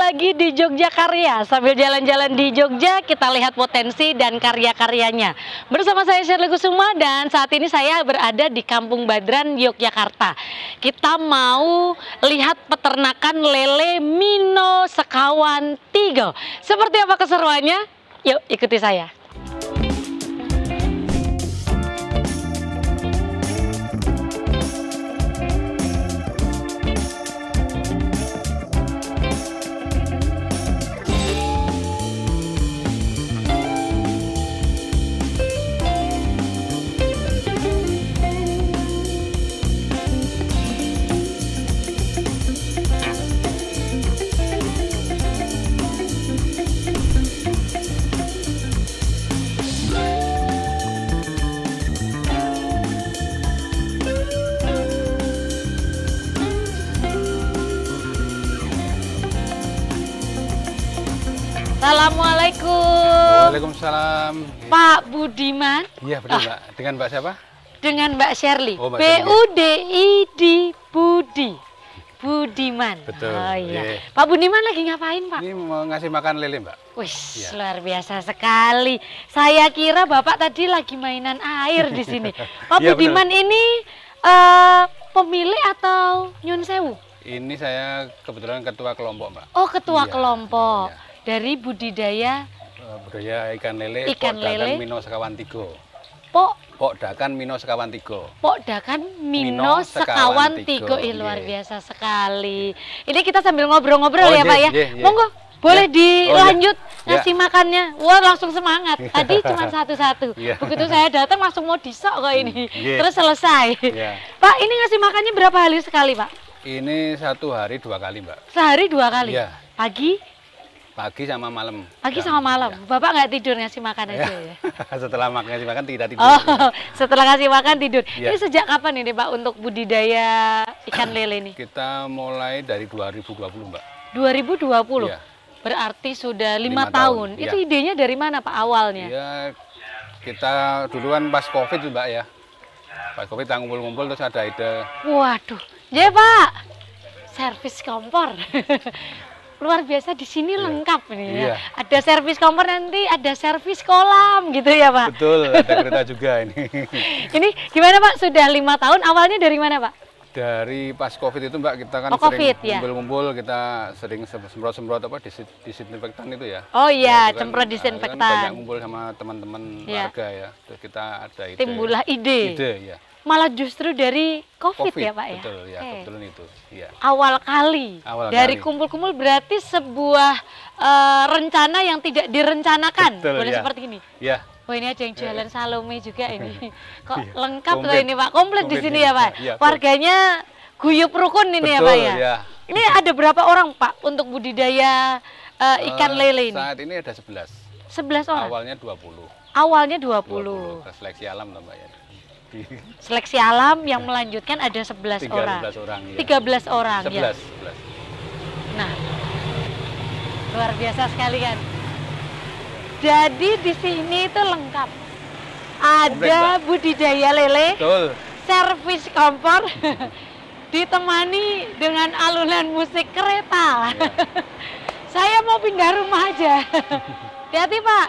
lagi di Jogja Karya. Sambil jalan-jalan di Jogja, kita lihat potensi dan karya-karyanya. Bersama saya Shirley Kusuma dan saat ini saya berada di Kampung Badran, Yogyakarta. Kita mau lihat peternakan lele Mino Sekawan Tigo. Seperti apa keseruannya? Yuk ikuti saya. Assalamualaikum. Waalaikumsalam. Pak Budiman. Iya betul Mbak. Dengan Mbak siapa? Dengan Mbak Shirley. Oh, Mbak B-U-D-I-D Budi. Budiman. Betul. Oh iya. Iya. Pak Budiman lagi ngapain Pak? Ini mau ngasih makan lele Mbak. Wih, Iya. luar biasa sekali. Saya kira Bapak tadi lagi mainan air di sini. Pak Iya, Budiman ini pemilik atau nyun sewu? Ini saya kebetulan ketua kelompok Mbak. Oh, ketua Iya, kelompok. iya. Dari budidaya Budaya ikan lele. Ikan Pok lele. Dakan Mino Sekawan Tigo. Pok Dakan Mino Sekawan Tigo. Dakan Mino Mino Sekawan Sekawan Tigo. Tigo. Luar Iya. biasa sekali. Ini kita sambil ngobrol-ngobrol Oh, ya Pak ya. iya, iya. Monggo, boleh Iya. dilanjut Oh, iya. ngasih makannya. Wah, langsung semangat. Tadi cuma satu-satu. Iya. Begitu saya datang langsung mau disok kok ini. Iya. Terus selesai. Iya. Pak, ini ngasih makannya berapa hari sekali Pak? Ini satu hari 2 kali Mbak. Sehari 2 kali? Iya. Pagi sama malam. Pagi Ya, sama malam. ya. Bapak nggak tidur ngasih makan aja ya? Setelah ngasih makan tidak tidur. Oh, setelah ngasih makan tidur. Ya. Ini sejak kapan ini Pak untuk budidaya ikan lele ini? Kita mulai dari 2020 Mbak. 2020? Iya. Berarti sudah 5 5 tahun. tahun, Itu iya. idenya dari mana Pak awalnya? Ya kita duluan pas COVID Mbak ya. Pas COVID kita ngumpul-ngumpul terus ada ide. Waduh, ya Pak, servis kompor. Luar biasa di sini lengkap nih ya. Iya. Ada servis kompor, nanti ada servis kolam gitu ya Pak. Betul, ada kereta juga ini. Ini gimana Pak? Sudah 5 tahun. Awalnya dari mana Pak? Dari pas COVID itu Mbak kita kan Oh, sering COVID, ya. ngumpul-ngumpul, kita sering semprot-semprot apa disinfektan itu ya. Oh iya, itu kan, semprot itu kan disinfektan. banyak ngumpul sama teman-teman Iya. warga ya. Terus kita ada ide. Timbullah ide. Ide ya. Malah justru dari COVID ya Pak ya? Betul ya, Oke. kebetulan itu. Iya. Awal kali dari kali. kumpul-kumpul berarti sebuah rencana yang tidak direncanakan. Betul, Boleh ya. seperti ini. Ya. Oh ini ada yang jualan Salome juga ini. Kok Iya, lengkap loh komplit. ini Pak, komplit di Komplit sini ini. ya Pak. Iya, betul. Warganya guyup rukun ini ya Betul, Pak ya. ya. Ini ada berapa orang Pak untuk budidaya ikan lele ini? Saat ini ada 11. 11 orang. Awalnya 20. Awalnya 20. Seleksi alam Mbak ya. Seleksi alam yang melanjutkan ada 11 orang. 13 orang ya. 13 orang ya. 11. Nah, luar biasa sekali kan. Jadi di sini itu lengkap. Ada Mbak. budidaya lele, Betul. servis kompor, ditemani dengan alunan musik kereta. Iya. Saya mau pindah rumah aja. Hati-hati Pak.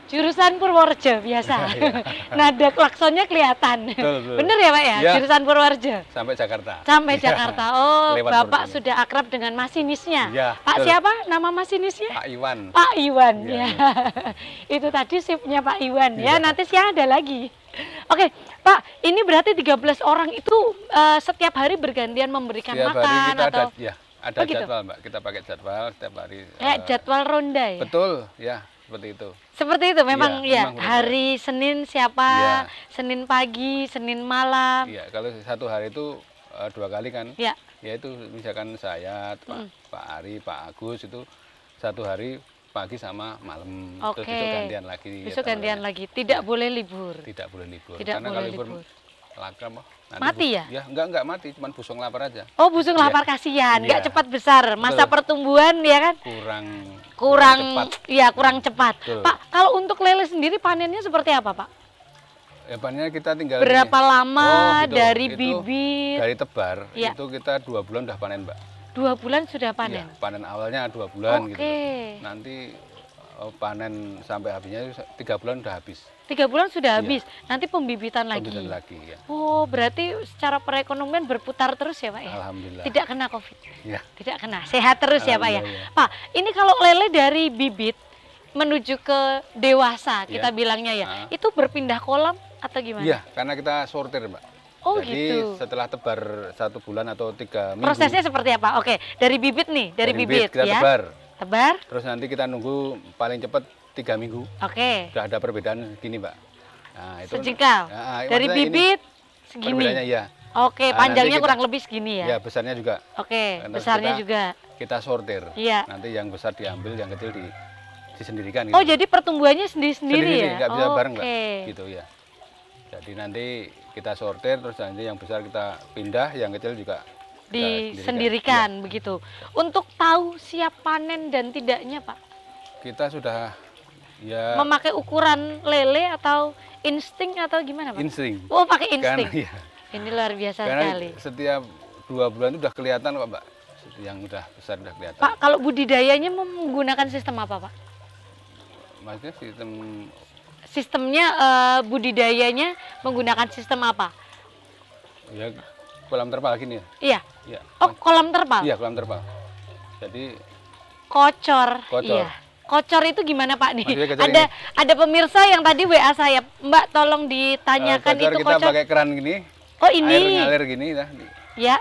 Jurusan Purworejo biasa. Iya. Nada klaksonnya kelihatan. Betul. Bener ya Pak ya? Iya. Jurusan Purworejo. Sampai Jakarta. Sampai Iya. Jakarta. Oh, Lewat Bapak Purworejo. sudah akrab dengan masinisnya. Iya, Pak betul. siapa nama masinisnya? Pak Iwan. Pak Iwan. Iya. Ya. Itu tadi shiftnya Pak Iwan ya. Iya. Nanti siang ada lagi. Oke, Pak, ini berarti 13 orang itu setiap hari bergantian memberikan Setiap makan hari kita atau ada Oh, gitu? jadwal Mbak. Kita pakai jadwal setiap hari. kayak jadwal ronda ya? Betul, ya seperti itu. Seperti itu memang Iya, ya. memang benar. Hari Senin siapa? Iya. Senin pagi, Senin malam. Iya, kalau satu hari itu 2 kali kan. Ya. Yaitu misalkan saya, Pak Ari, Pak Agus itu satu hari pagi sama malam. Oke. Terus besok gantian lagi. Besok ya, gantian lagi. Tidak boleh libur. Tidak boleh libur. Tidak Karena boleh kalau libur libur. lakam nanti Mati ya? Ya, enggak mati, cuman busung lapar aja. Oh, busung Iya. lapar kasihan, nggak Iya. cepat besar. Masa Betul. pertumbuhan ya kan? Kurang cepat. Iya, kurang cepat. Betul. Pak, kalau untuk lele sendiri panennya seperti apa, Pak? Ya, panennya kita tinggal Berapa ini. lama Oh, gitu. dari Itu bibit? Dari tebar Iya. itu kita 2 bulan udah panen Mbak. 2 bulan sudah Iya, panen. panen awalnya 2 bulan gitu. Oke. Nanti panen sampai habisnya 3 bulan udah habis. 3 bulan sudah Iya. habis. Nanti pembibitan lagi. Pembibitan lagi ya. Oh, berarti secara perekonomian berputar terus ya, Pak ya? Alhamdulillah. Tidak kena Covid. Ya. Tidak kena. Sehat terus ya, Pak ya. Alhamdulillah. Pak, ini kalau lele dari bibit menuju ke dewasa, kita Iya. bilangnya ya. Ah. Itu berpindah kolam atau gimana? Iya, karena kita sortir, Mbak. Oh, Jadi gitu. setelah tebar 1 bulan atau 3 minggu. Prosesnya seperti apa? Oke, dari bibit nih, dari bibit kita ya. tebar. Tebar. Terus nanti kita nunggu paling cepat 3 minggu. Oke. Sudah ada perbedaan gini, Mbak. Nah, itu. Sejengkal. Nah, Dari maksudnya ini bibit segini. perbedaannya ya. Oke, Nah, panjangnya nanti kita- kurang lebih segini ya. Ya, besarnya juga. Oke, Terus besarnya kita- juga. Kita sortir. Iya. Nanti yang besar diambil, yang kecil disendirikan Oh, gitu. jadi pertumbuhannya sendiri-sendiri Sendiri, ya? nggak bisa bareng, Mbak. Oke. Gitu ya. Jadi nanti kita sortir, terus nanti yang besar kita pindah, yang kecil juga kita Disendirikan begitu. Untuk tahu siap panen dan tidaknya, Pak, Kita sudah ya memakai ukuran lele atau insting atau gimana, Pak? insting. Oh, pakai Karena, insting. ya, Ini luar biasa karena sekali. setiap 2 bulan itu udah kelihatan kok, Mbak. Yang udah besar udah kelihatan. Pak, kalau budidayanya menggunakan sistem apa, Pak? Maksudnya sistem Sistemnya budidayanya menggunakan sistem apa? ya kolam terpal gini ya. Iya. Iya. Oh, kolam terpal. Iya, kolam terpal. Jadi Kocor. Kocor. Iya. Kocor itu gimana, Pak nih? Maksudnya kocor Ada pemirsa yang tadi WA saya, Mbak tolong ditanyakan kocor itu kita kocor. pakai keran gini. Oh, Air ini. ngalir gini nah. Ya.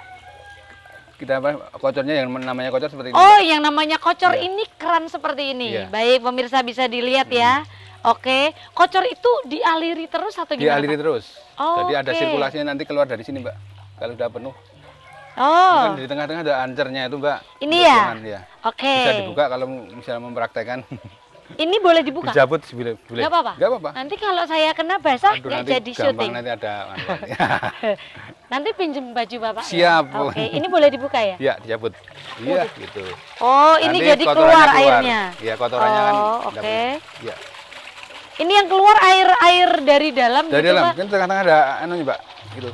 Kita apa kocornya yang namanya kocor seperti ini. Oh, yang namanya kocor Iya. ini keran seperti ini. Iya. Baik, pemirsa bisa dilihat ya. Oke. Kocor itu dialiri terus atau gimana, Dialiri Pak? terus. Oh, Jadi ada oke. sirkulasinya nanti keluar dari sini, Mbak. Kalau udah penuh. Oh, Kan di tengah-tengah ada ancernya itu, Mbak. Ini Untuk ya? jangan, ya. oke. Bisa dibuka kalau misalnya mempraktekkan. Ini boleh dibuka? Dijabut boleh. Nggak apa-apa? Nggak apa-apa. Nanti kalau saya kena basah, Aduh, nggak nanti jadi gampang syuting. nanti ada Nanti pinjem baju Bapak. ya? Siap, Bu. Oke, ini boleh dibuka ya? Iya, dijabut. Iya, gitu. Oh, ini Nanti jadi kotorannya keluar airnya. Iya, kotorannya kan. Oh, nggak oke. boleh. Iya. Ini yang keluar air dari dalam Dari gitu, dalam, Pak? kan tengah-tengah ada anunya, Mbak. Gitu.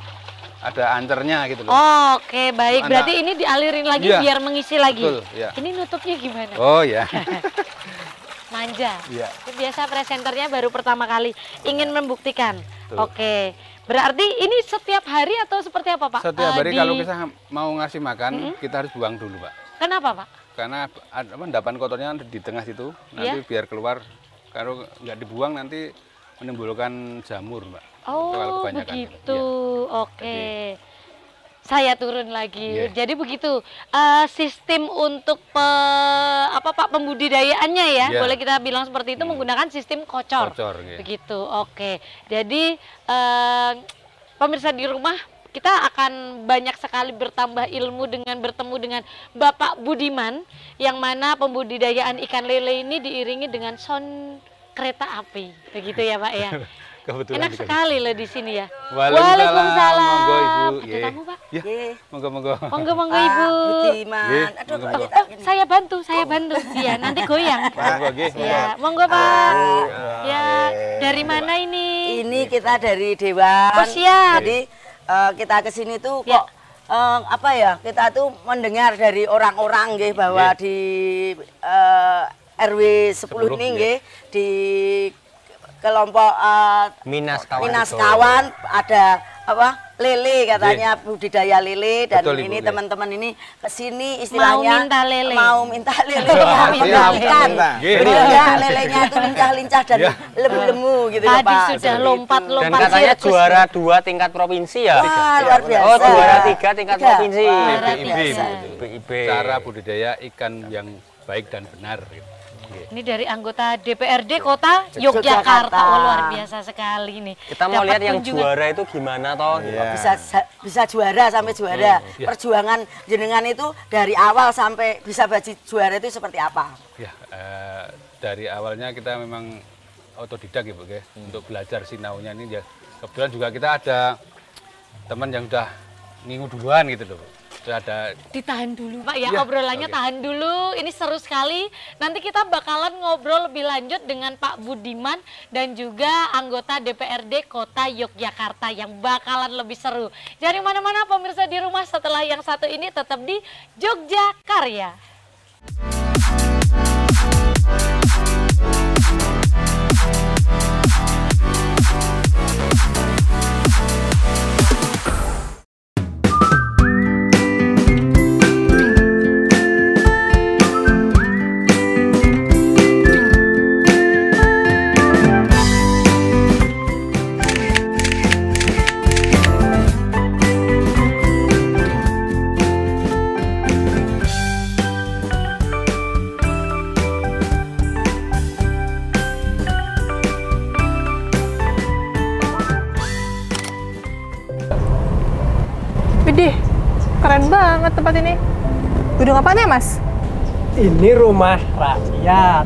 Ada ancernya gitu loh. Oh, oke, baik. Ada- Berarti ini dialirin lagi Iya, biar mengisi lagi. betul, iya. Ini nutupnya gimana? Oh, ya. Manja. Iya. Itu biasa presenternya baru pertama kali ingin membuktikan. Betul. Oke. Berarti ini setiap hari atau seperti apa, Pak? Setiap hari Di- kalau kita mau ngasih makan, kita harus buang dulu, Pak. Kenapa, Pak? Karena endapan kotornya di tengah situ, nanti Iya. biar keluar. Kalau nggak dibuang nanti menimbulkan jamur, Mbak. Kalau Oh, kebanyakan. begitu. Iya. Oke. Saya turun lagi. Iya. Jadi begitu sistem untuk pembudidayaannya ya, Iya. boleh kita bilang seperti itu menggunakan sistem kocor. Kocor, iya. Begitu. Oke. Jadi pemirsa di rumah, kita akan banyak sekali bertambah ilmu dengan bertemu dengan Bapak Budiman, yang mana pembudidayaan ikan lele ini diiringi dengan sound kereta api. Begitu ya, Pak ya. Kebetulan Enak dikasih. sekali loh di sini ya. Waalaikumsalam. Monggo, Ibu. Ada Iya. tamu, Pak? Ya, Nggih. monggo-monggo. Monggo Ibu. Budiman. Nggih, Aduh, monggo. kok Oh, saya bantu. Iya, nanti goyang. Monggo, nggih. Ya, monggo Pak. Ya, dari mana ini? ini kita dari Dewan. Oh, siap. Jadi kita ke sini tuh Ya. kok apa ya? Kita tuh mendengar dari orang-orang nggih bahwa Nggih. di RW 10 10, ini ya. nggih di kelompok Minas kawan. Minas Kawan ada apa lele katanya budidaya lele dan Betul, Ibu, ini nggih. teman-teman ini kesini istilahnya minta lele. mau minta lele Wah, mau siap. ikan Nggih. sehingga lelenya itu lincah-lincah dan Ya. lemu-lemu gitu ya Tadi Pak. sudah Seperti itu. lompat-lompat. Dan katanya sirkus. juara 2 tingkat provinsi ya. Wah luar biasa. Oh, juara 3 tingkat Tiga. provinsi. Wah, luar Luar BIB, biasa. Bu. BIB. Cara budidaya ikan yang baik dan benar. Gitu. Ini dari anggota DPRD Kota Yogyakarta. Yogyakarta. Oh, luar biasa sekali nih. Kita mau Dapat lihat yang kunjungan. juara itu gimana toh. Bisa juara sampai juara. Iya. Perjuangan jenengan itu dari awal sampai bisa baju juara itu seperti apa? Ya, dari awalnya kita memang otodidak ya, Bu, ya. Untuk belajar sinaunya ini ya. Kebetulan juga kita ada teman yang udah ngingu duluan gitu loh, Bu. sudah ada. Ditahan dulu Pak ya, Ya, obrolannya oke. tahan dulu. Ini seru sekali. Nanti kita bakalan ngobrol lebih lanjut dengan Pak Budiman dan juga anggota DPRD Kota Yogyakarta yang bakalan lebih seru. Jangan mana-mana pemirsa di rumah, setelah yang satu ini tetap di Jogja Karya. Widih, keren banget tempat ini. Gedung apaan ya, Mas? Ini rumah rakyat,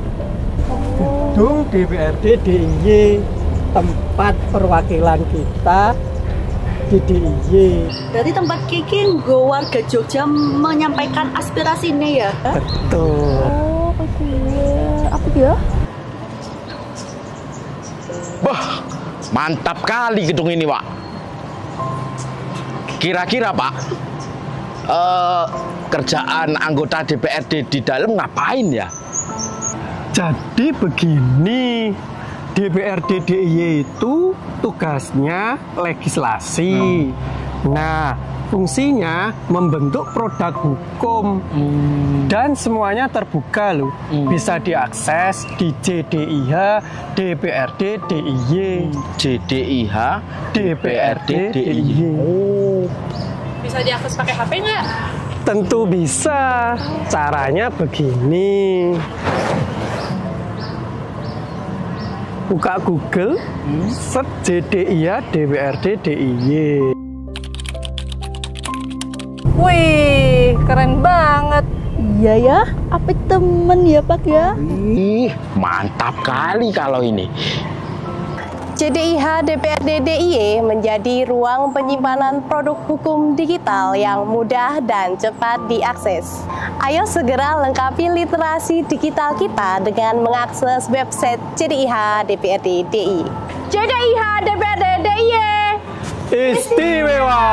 gedung DPRD DIY, tempat perwakilan kita di DIY. Berarti tempat Kiki nggo warga Jogja menyampaikan aspirasinya ya? Betul. Oh, oke. Apa dia? Wah, mantap kali gedung ini, Pak. Kira-kira, Pak, kerjaan anggota DPRD di dalam ngapain ya? Jadi begini, DPRD DIY itu tugasnya legislasi. Nah, fungsinya membentuk produk hukum. Dan semuanya terbuka loh. Bisa diakses di JDIH DPRD DIY. JDIH DPRD DIY. Oh, Bisa diakses pakai HP nggak? tentu bisa. Caranya begini. Buka Google, search JDIH DPRD DIY. Wih, keren banget. Iya ya, apa temen ya Pak ya? Ih, mantap kali kalau ini. JDIH DPRD DIY menjadi ruang penyimpanan produk hukum digital yang mudah dan cepat diakses. Ayo segera lengkapi literasi digital kita dengan mengakses website JDIH DPRD DIY. JDIH DPRD DIY. Istimewa.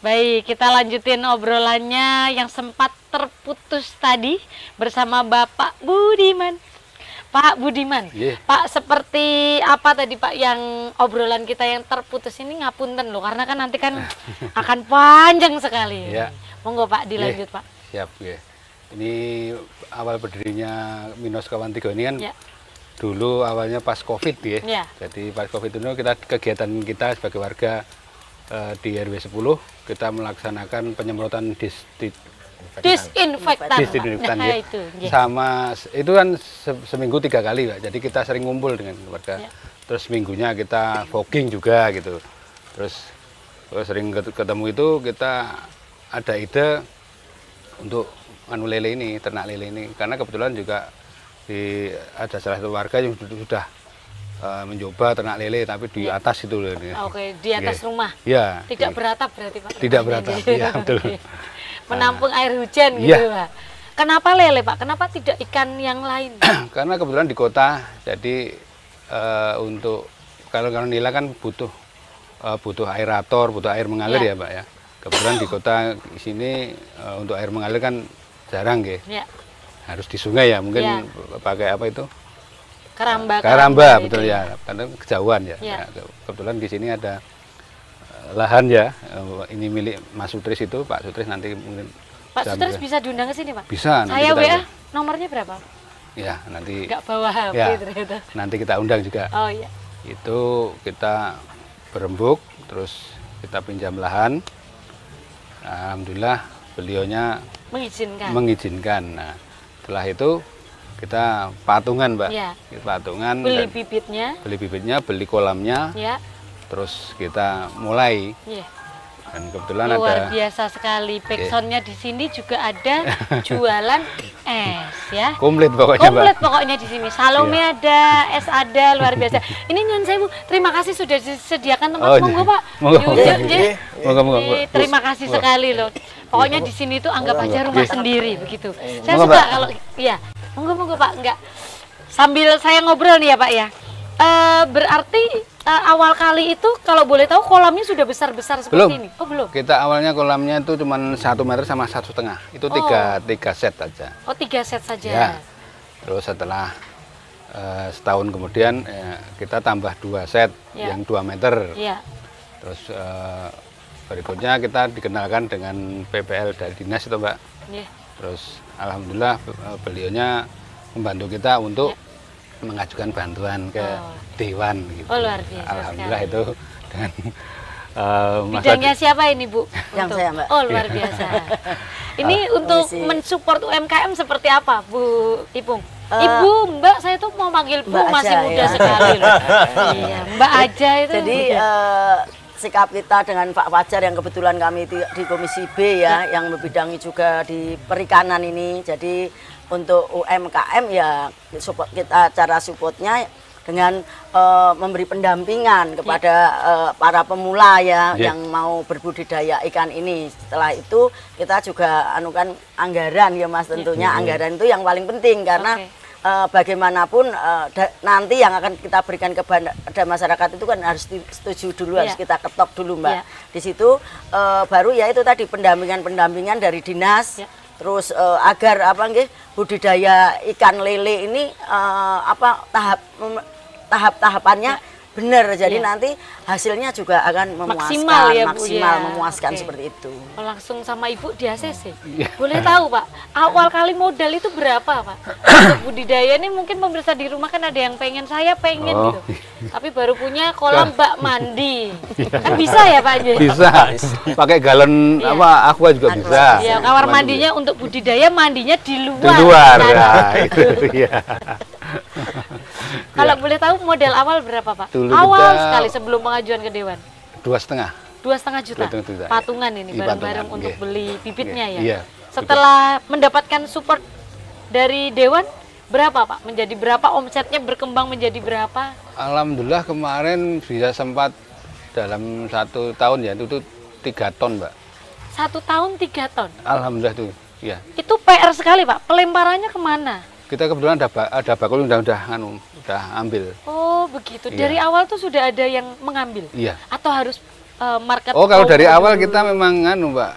Baik, kita lanjutin obrolannya yang sempat terputus tadi bersama Bapak Budiman. Pak Budiman, Iya. Pak, seperti apa tadi Pak yang obrolan kita yang terputus ini, ngapunten loh, karena kan nanti kan akan panjang sekali. Iya. Monggo Pak, dilanjut Pak. Siap, ya. Ini awal berdirinya Minos Kawan 3 ini kan Ya. dulu awalnya pas COVID ya. Ya. Jadi pas COVID itu kegiatan kita sebagai warga di RW 10 kita melaksanakan penyemprotan Disinfektan. Pak. disinfektan Nah, ya. itu. Ya. Sama itu kan seminggu 3 kali, Pak. Jadi kita sering ngumpul dengan warga. Ya. Terus minggunya kita fogging juga gitu. Terus sering ketemu itu kita ada ide untuk lele ini, ternak lele ini, karena kebetulan juga ada salah satu warga yang sudah mencoba ternak lele tapi di atas itu loh. Oke, di atas Oke. rumah. Ya. Tidak beratap berarti Pak. Tidak beratap, iya, betul. Menampung air hujan gitu Iya. Pak. Kenapa lele Pak? Kenapa tidak ikan yang lain? Karena kebetulan di kota, jadi untuk kalau nila kan butuh aerator, butuh air mengalir Ya. ya Pak ya. Kebetulan di kota di sini untuk air mengalir kan jarang ya. Ya. Harus di sungai ya, mungkin Ya. pakai apa itu? Karamba Betul itu. ya, karena kejauhan ya. Ya. Ya, kebetulan di sini ada lahan ya, ini milik Mas Sutris itu, Pak Sutris nanti mungkin Pak Sutris bisa diundang ke sini, Pak? Bisa. Saya WA nomornya berapa? Ya, nanti. Nggak bawa HP ya, ternyata. nanti kita undang juga. Oh iya. Itu kita berembuk, terus kita pinjam lahan. Alhamdulillah beliaunya mengizinkan. Nah, setelah itu kita patungan, Mbak. Ya. Patungan. Beli bibitnya. Beli bibitnya, beli kolamnya. Ya. Terus kita mulai. Ya. Dan kebetulan luar ada biasa sekali. Backsoundnya di sini juga ada jualan es ya. Komplit pokoknya, Komplit Mbak. pokoknya di sini. Salome ada, es ada, luar biasa. Ini Nyon Sewu, terima kasih sudah disediakan tempat. Monggo, Pak. Monggo. Terima kasih sekali loh. Pokoknya di sini tuh anggap aja rumah sendiri begitu. Saya suka kalau iya. Monggo Pak, enggak. Sambil saya ngobrol nih ya, Pak ya. Berarti awal kali itu kalau boleh tahu kolamnya sudah besar-besar seperti ini? Oh belum? Kita awalnya kolamnya itu cuma 1 meter sama 1,5. Itu tiga set aja. Oh 3 set saja. Ya. Terus setelah setahun kemudian kita tambah 2 set yang 2 meter. Ya. Terus berikutnya kita dikenalkan dengan PPL dari dinas itu, Mbak. Ya. Terus alhamdulillah beliaunya membantu kita untuk mengajukan bantuan ke dewan gitu. Oh luar biasa. Alhamdulillah sekali. Itu dengan bidangnya siapa ini, Bu? Yang saya, Mbak. Oh luar biasa. Ini untuk mensupport UMKM seperti apa, Bu Ipung? Ibu, Mbak, saya tuh mau manggil Bu, masih muda sekali loh. Iya, Mbak aja itu. Jadi sikap kita dengan Pak Fajar yang kebetulan kami di Komisi B ya, yang membidangi juga di perikanan ini. Jadi untuk UMKM ya support kita, cara supportnya dengan memberi pendampingan kepada para pemula ya yang mau berbudidaya ikan ini. Setelah itu kita juga anukan anggaran ya Mas, tentunya anggaran itu yang paling penting karena bagaimanapun nanti yang akan kita berikan kepada masyarakat itu kan harus setuju dulu, harus kita ketok dulu, Mbak. Di situ baru ya itu tadi pendampingan dari dinas. Terus agar budidaya ikan lele ini tahap-tahapannya benar, jadi nanti hasilnya juga akan memuaskan, maksimal memuaskan seperti itu. Langsung sama Ibu di ACC. Boleh tahu, Pak, awal kali modal itu berapa, Pak? Untuk budidaya ini mungkin pemirsa di rumah kan ada yang pengen, saya pengen gitu. Tapi baru punya kolam bak mandi. Kan bisa ya, Pak? Bisa. Pakai galon aqua juga bisa. Ya, kamar mandinya untuk budidaya, mandinya di luar. Di luar. Nah, itu ya. Kalau boleh tahu modal awal berapa, Pak? Dulu awal sekali sebelum pengajuan ke Dewan. 2,5. 2,5 juta. Patungan ini bareng-bareng untuk beli bibitnya ya. Iya. Setelah mendapatkan support dari Dewan, berapa, Pak? Menjadi berapa omsetnya, berkembang menjadi berapa? Alhamdulillah kemarin bisa sempat dalam 1 tahun ya itu 3 ton, Mbak. 1 tahun 3 ton. Alhamdulillah tuh, ya. Itu PR sekali, Pak. Pelemparannya kemana? Kita kebetulan ada bakul udah ambil. Oh begitu. Dari awal tuh sudah ada yang mengambil. Iya. Atau harus market? Oh kalau dari awal kita memang Mbak,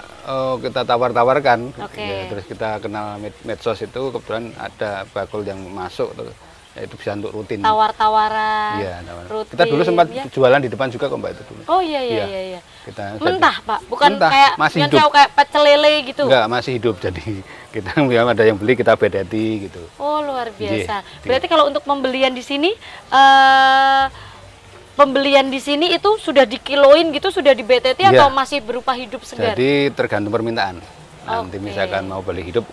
kita tawar-tawarkan. Okay. Ya, terus kita kenal medsos itu kebetulan ada bakul yang masuk tuh. Ya, itu bisa untuk rutin. Tawar-tawaran. Iya, rutin. Kita dulu sempat jualan di depan juga kok, Mbak, itu dulu. Oh iya. Kita mentah, Pak, bukan mentah, kayak masih hidup. Kayak pecel lele gitu. Enggak, masih hidup. Jadi kita ada yang beli, kita bedeti gitu. Oh, luar biasa. Berarti kalau untuk pembelian di sini itu sudah dikiloin gitu, sudah di BTT atau masih berupa hidup segar? Jadi tergantung permintaan. Nanti misalkan mau beli hidup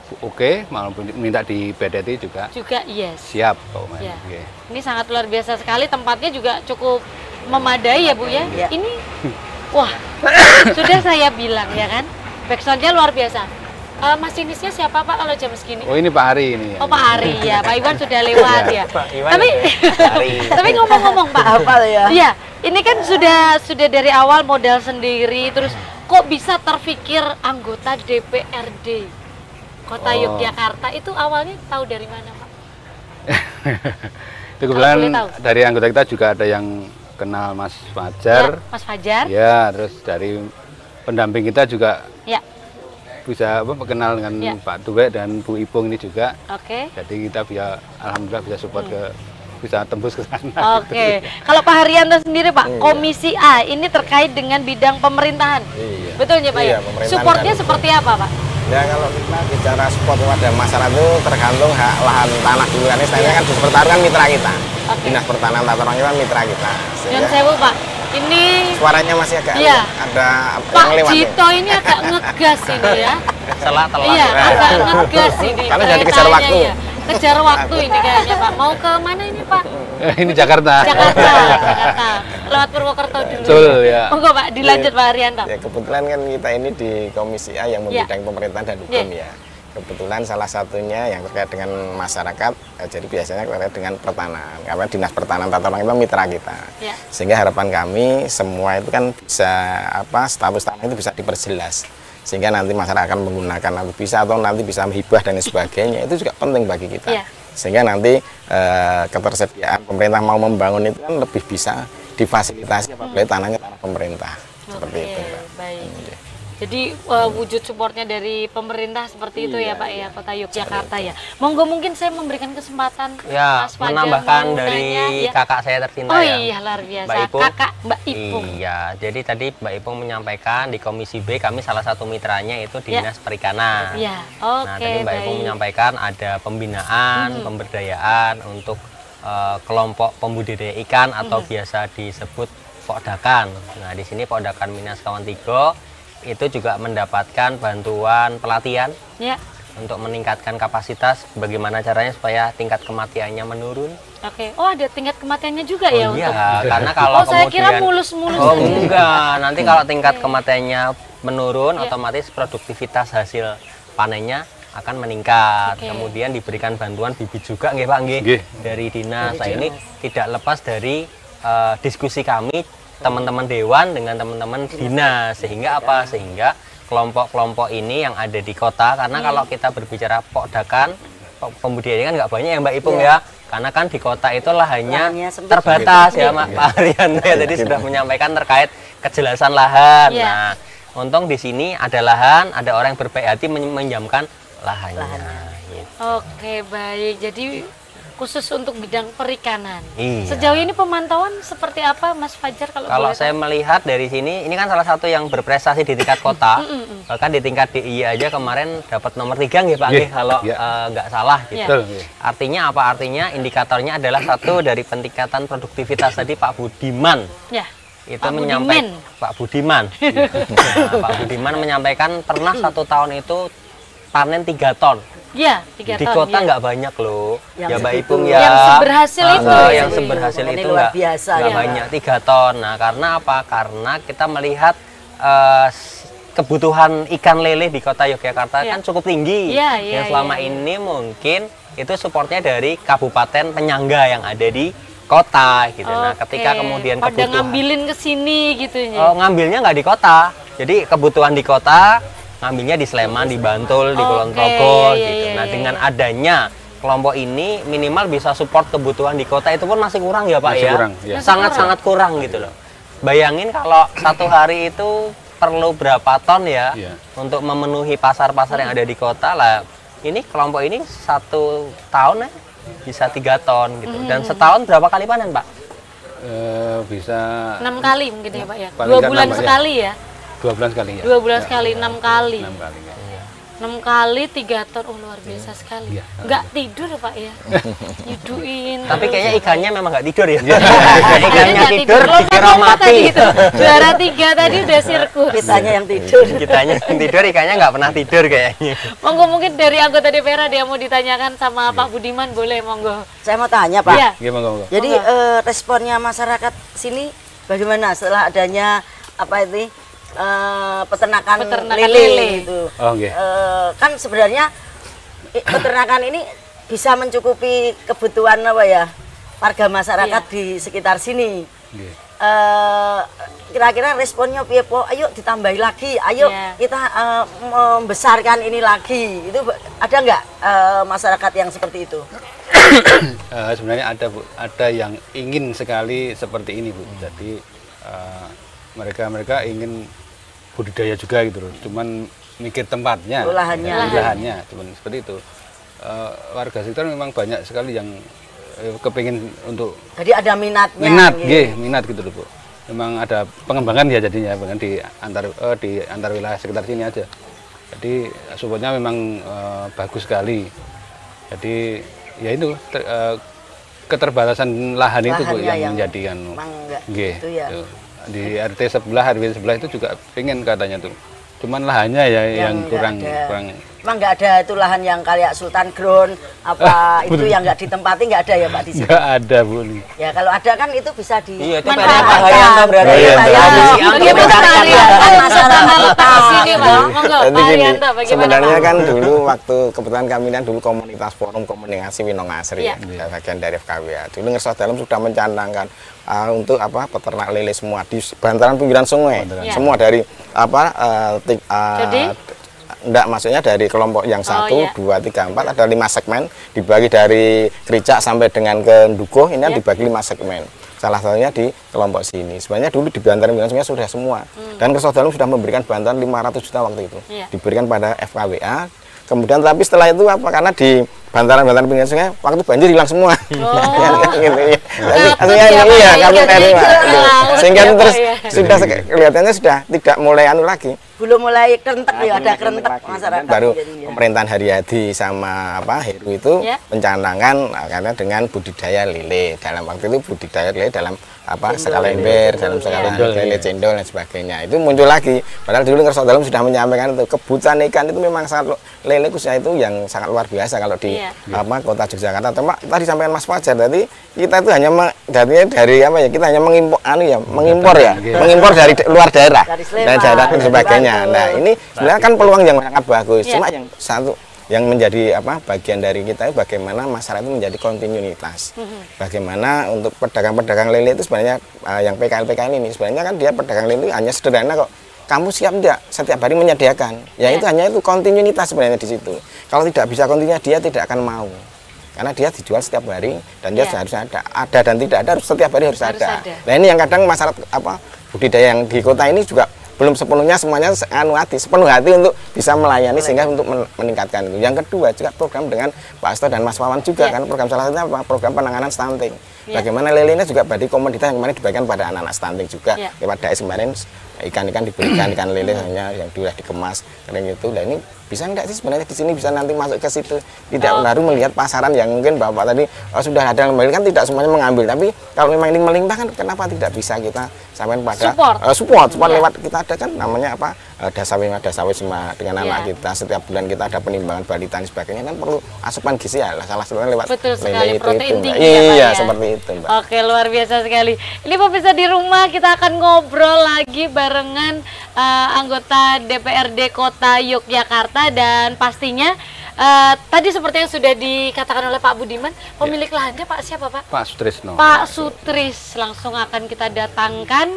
mau minta di BTT juga yes. Siap kok. Ya. Ini sangat luar biasa sekali, tempatnya juga cukup memadai ya Bu ya. Ini wah sudah saya bilang ya kan, backsoundnya luar biasa. Masinisnya siapa Pak kalau jam segini? Oh ini Pak Ari ini. Oh Pak Ari ya, Pak Iwan sudah lewat ya. Tapi ngomong-ngomong Pak, iya ini kan sudah dari awal modal sendiri, terus kok bisa terpikir anggota DPRD Kota Yogyakarta, itu awalnya tahu dari mana Pak? Itu kebetulan dari anggota kita juga ada yang kenal Mas Fajar. Ya, Mas Fajar. Ya, terus dari pendamping kita juga bisa kenal dengan Pak Duwe dan Bu Ipung ini juga. Jadi kita alhamdulillah bisa support bisa tembus ke sana. Kalau Pak Haryanto sendiri Pak, Komisi A ini terkait dengan bidang pemerintahan. Betul ya Pak ya? Supportnya seperti apa Pak? Ya kalau kita bicara support kepada masyarakat itu tergantung hak lahan tanah dulu kan. Istilahnya kan Dinas Pertanahan kan mitra kita. Dinas Pertanahan Tata Ruang itu kan mitra kita. Dan sewu Pak, ini suaranya masih agak ada Pak Jito ini agak ngegas ini ya. Telat. Iya, agak ngegas ini. Karena jadi kejar waktu. Ya. Kejar waktu ini kayaknya Pak. Mau ke mana ini Pak? Ini Jakarta. Jakarta. Lewat Purwokerto dulu. Betul ya. Monggo Pak, dilanjut Pak Haryanto. Ya kebetulan kan kita ini di Komisi A yang membidangi pemerintahan dan hukum ya. Kebetulan salah satunya yang terkait dengan masyarakat, jadi biasanya terkait dengan pertanahan. Karena Dinas Pertanahan Tata Ruang itu mitra kita. Ya. Sehingga harapan kami semua itu kan bisa status tanah itu bisa diperjelas. Sehingga nanti masyarakat akan menggunakan nanti bisa atau nanti bisa hibah dan sebagainya, itu juga penting bagi kita. Ya. Sehingga nanti ketersediaan pemerintah mau membangun itu kan lebih bisa difasilitasi apabila tanahnya tanah pemerintah. Seperti itu. Baik. Jadi wujud supportnya dari pemerintah seperti itu ya Pak ya, Kota Yogyakarta ya. Monggo mungkin saya memberikan kesempatan ya, Mas Fajar menambahkan dari kakak saya tercinta ya. Iya luar biasa. Mbak Ipung. Kakak Mbak Ipung. Iya, jadi tadi Mbak Ipung menyampaikan di Komisi B kami salah satu mitranya itu Dinas Perikanan. Iya. Nah, tadi Mbak Ipung menyampaikan ada pembinaan, pemberdayaan untuk kelompok pembudidaya ikan atau biasa disebut Pokdakan. Nah, di sini Pokdakan Minas Kawan Tigo itu juga mendapatkan bantuan pelatihan untuk meningkatkan kapasitas. Bagaimana caranya supaya tingkat kematiannya menurun? Oke. Oh, ada tingkat kematiannya juga ya? Iya, karena kalau saya kira mulus-mulus. Oh enggak, nanti kalau tingkat kematiannya menurun, otomatis produktivitas hasil panennya akan meningkat. Kemudian diberikan bantuan bibit juga, nggih Pak, nggih, dari dinas. Nah, ini tidak lepas dari diskusi kami teman-teman dewan dengan teman-teman dinas, sehingga apa? Sehingga kelompok-kelompok ini yang ada di kota, karena kalau kita berbicara Pokdakan, pembudidaya kan nggak banyak ya Mbak Ipung ya, karena kan di kota itu lahannya terbatas ya Pak Haryanto ya tadi sudah menyampaikan terkait kejelasan lahan. Nah, untung di sini ada lahan, ada orang yang berbaik hati menjamkan lahannya. Oke, baik. Jadi khusus untuk bidang perikanan. Iya. Sejauh ini pemantauan seperti apa Mas Fajar kalau saya melihat dari sini, ini kan salah satu yang berprestasi di tingkat kota. Bahkan di tingkat DIY aja kemarin dapat nomor 3 nggih Pak nggih kalau nggak salah gitu. Artinya apa? Artinya indikatornya adalah satu dari peningkatan produktivitas tadi Pak Budiman. Itu menyampaikan Pak Budiman. Pak Budiman menyampaikan pernah 1 tahun itu panen 3 ton. Iya, 3 ton. Di kota nggak banyak loh. Yang ya Mbak Ipung ya. Yang seberhasil itu. Yang seberhasil itu nggak banyak 3 ton. Nah, karena apa? Karena kita melihat kebutuhan ikan lele di kota Yogyakarta kan cukup tinggi. Yang selama ini mungkin itu supportnya dari kabupaten penyangga yang ada di kota gitu. Nah, ketika kemudian pada ngambilin ke sini gitu ya. Ngambilnya nggak di kota. Jadi kebutuhan di kota ngambilnya di Sleman, di Bantul, di Kulon Progo gitu. Nah, dengan adanya kelompok ini minimal bisa support kebutuhan di kota, itu pun masih kurang ya Pak ya. Sangat-sangat kurang gitu loh. Bayangin kalau 1 hari itu perlu berapa ton ya untuk memenuhi pasar-pasar yang ada di kota lah. Ini kelompok ini 1 tahun ya bisa 3 ton gitu. Dan setahun berapa kali panen Pak? Bisa 6 kali mungkin ya Pak ya. 2 bulan sekali ya. 2 bulan sekali ya. 2 bulan sekali, 6 kali. 6 kali. 6 kali 3 ton, luar biasa sekali. Nggak tidur Pak ya, nyuduin. Tapi kayaknya ikannya memang nggak tidur ya. Ikannya tidur, dikira mati. Juara 3 tadi udah sirkus. Kitanya yang tidur. Kitanya yang tidur, ikannya nggak pernah tidur kayaknya. Monggo mungkin dari anggota DPR ada yang mau ditanyakan sama Pak Budiman, boleh monggo. Saya mau tanya Pak. Iya, monggo. Jadi responnya masyarakat sini bagaimana setelah adanya apa itu? Peternakan lele itu. Kan sebenarnya peternakan ini bisa mencukupi kebutuhan apa ya warga masyarakat di sekitar sini. Kira-kira responnya piye po? Ayo ditambahi lagi, ayo kita membesarkan ini lagi. Itu ada nggak masyarakat yang seperti itu? Sebenarnya ada Bu, ada yang ingin sekali seperti ini Bu. Jadi mereka ingin budidaya juga gitu loh, cuman mikir tempatnya, lahannya, cuman seperti itu. Warga sekitar memang banyak sekali yang kepingin untuk. Jadi ada minatnya. Minat gitu loh Bu. Memang ada pengembangan ya jadinya, bahkan di antar wilayah sekitar sini aja. Jadi supportnya memang bagus sekali. Jadi ya itu keterbatasan lahan itu Bu yang menjadikan. Gitu ya. Di RT sebelah, RW sebelah itu juga pengen katanya tuh. Cuman lahannya ya yang kurang. Emang nggak ada itu lahan yang kayak Sultan Ground apa itu yang nggak ditempati, nggak ada ya Pak di sini? Nggak ada Bu. Ya kalau ada kan itu bisa di. Iya, itu Pak Haryanto berarti. Bagaimana Pak Haryanto masyarakat di sini Pak? Monggo Pak Haryanto bagaimana? Sebenarnya kan dulu waktu kebetulan kami kan dulu komunitas forum komunikasi Winongasri ya, bagian dari FKWA. Dulu Ngersos Dalem sudah mencanangkan untuk apa peternak lele semua di bantaran pinggiran sungai, semua dari apa enggak, maksudnya dari kelompok yang 1, 2, 3, 4 ada 5 segmen dibagi dari Kricak sampai dengan ke Ndukuh ini dibagi 5 segmen. Salah satunya di kelompok sini. Sebenarnya dulu di bantaran pinggiran sungai sudah semua. Dan Ngersos Dalem sudah memberikan bantuan 500 juta waktu itu. Diberikan pada FKWA. Kemudian tapi setelah itu apa karena di bantaran-bantaran pinggir sungai waktu banjir hilang semua. Sehingga terus sudah kelihatannya sudah tidak mulai lagi. Belum mulai kerentek ya, ada kerentek masyarakat. Baru pemerintahan Haryadi sama Heru itu mencanangkan karena dengan budidaya lele. Dalam waktu itu budidaya lele dalam skala ember, dalam skala lele cendol dan sebagainya. Itu muncul lagi. Padahal dulu Ngersos Dalem sudah menyampaikan itu kebutuhan ikan itu memang sangat lele khususnya itu yang sangat luar biasa kalau di kota Yogyakarta. Tadi sampaikan Mas Fajar, jadi kita itu hanya dari apa ya, kita hanya mengimpor dari luar daerah dan daerah dan sebagainya. Nah ini sebenarnya kan peluang yang sangat bagus. Cuma yang satu yang menjadi bagian dari kita itu bagaimana masyarakat itu menjadi kontinuitas. Bagaimana untuk pedagang-pedagang lele itu sebenarnya yang PKL ini sebenarnya kan dia pedagang lele itu hanya sederhana kok. Kamu siap enggak setiap hari menyediakan? Ya itu hanya itu kontinuitas sebenarnya di situ. Kalau tidak bisa kontinuitas dia tidak akan mau. Karena dia dijual setiap hari dan dia seharusnya ada dan tidak ada setiap hari harus ada. Nah ini yang kadang masyarakat budidaya yang di kota ini juga belum sepenuhnya semuanya sepenuh hati untuk bisa melayani sehingga untuk meningkatkan itu. Yang kedua juga program dengan Pak Asto dan Mas Wawan juga kan program salah satunya program penanganan stunting. Bagaimana lele ini juga bagi komoditas yang kemarin dibagikan pada anak-anak stunting juga. Lewat DAES kemarin ikan-ikan diberikan ikan lele hanya yang sudah dikemas kering itu. Nah ini bisa enggak sih sebenarnya di sini bisa nanti masuk ke situ, tidak baru melihat pasaran yang mungkin Bapak tadi sudah ada yang kan tidak semuanya mengambil, tapi kalau memang ini melimpah kan kenapa tidak bisa kita sampai pada support lewat kita ada kan namanya Dasawisma dengan anak kita setiap bulan kita ada penimbangan balita dan sebagainya kan perlu asupan gizi ya salah satunya lewat lele itu. Iya seperti itu Mbak. Oke luar biasa sekali. Ini pemirsa di rumah kita akan ngobrol lagi barengan anggota DPRD Kota Yogyakarta dan pastinya tadi seperti yang sudah dikatakan oleh Pak Budiman, pemilik lahannya Pak siapa Pak? Pak Sutrisno. Pak Sutris langsung akan kita datangkan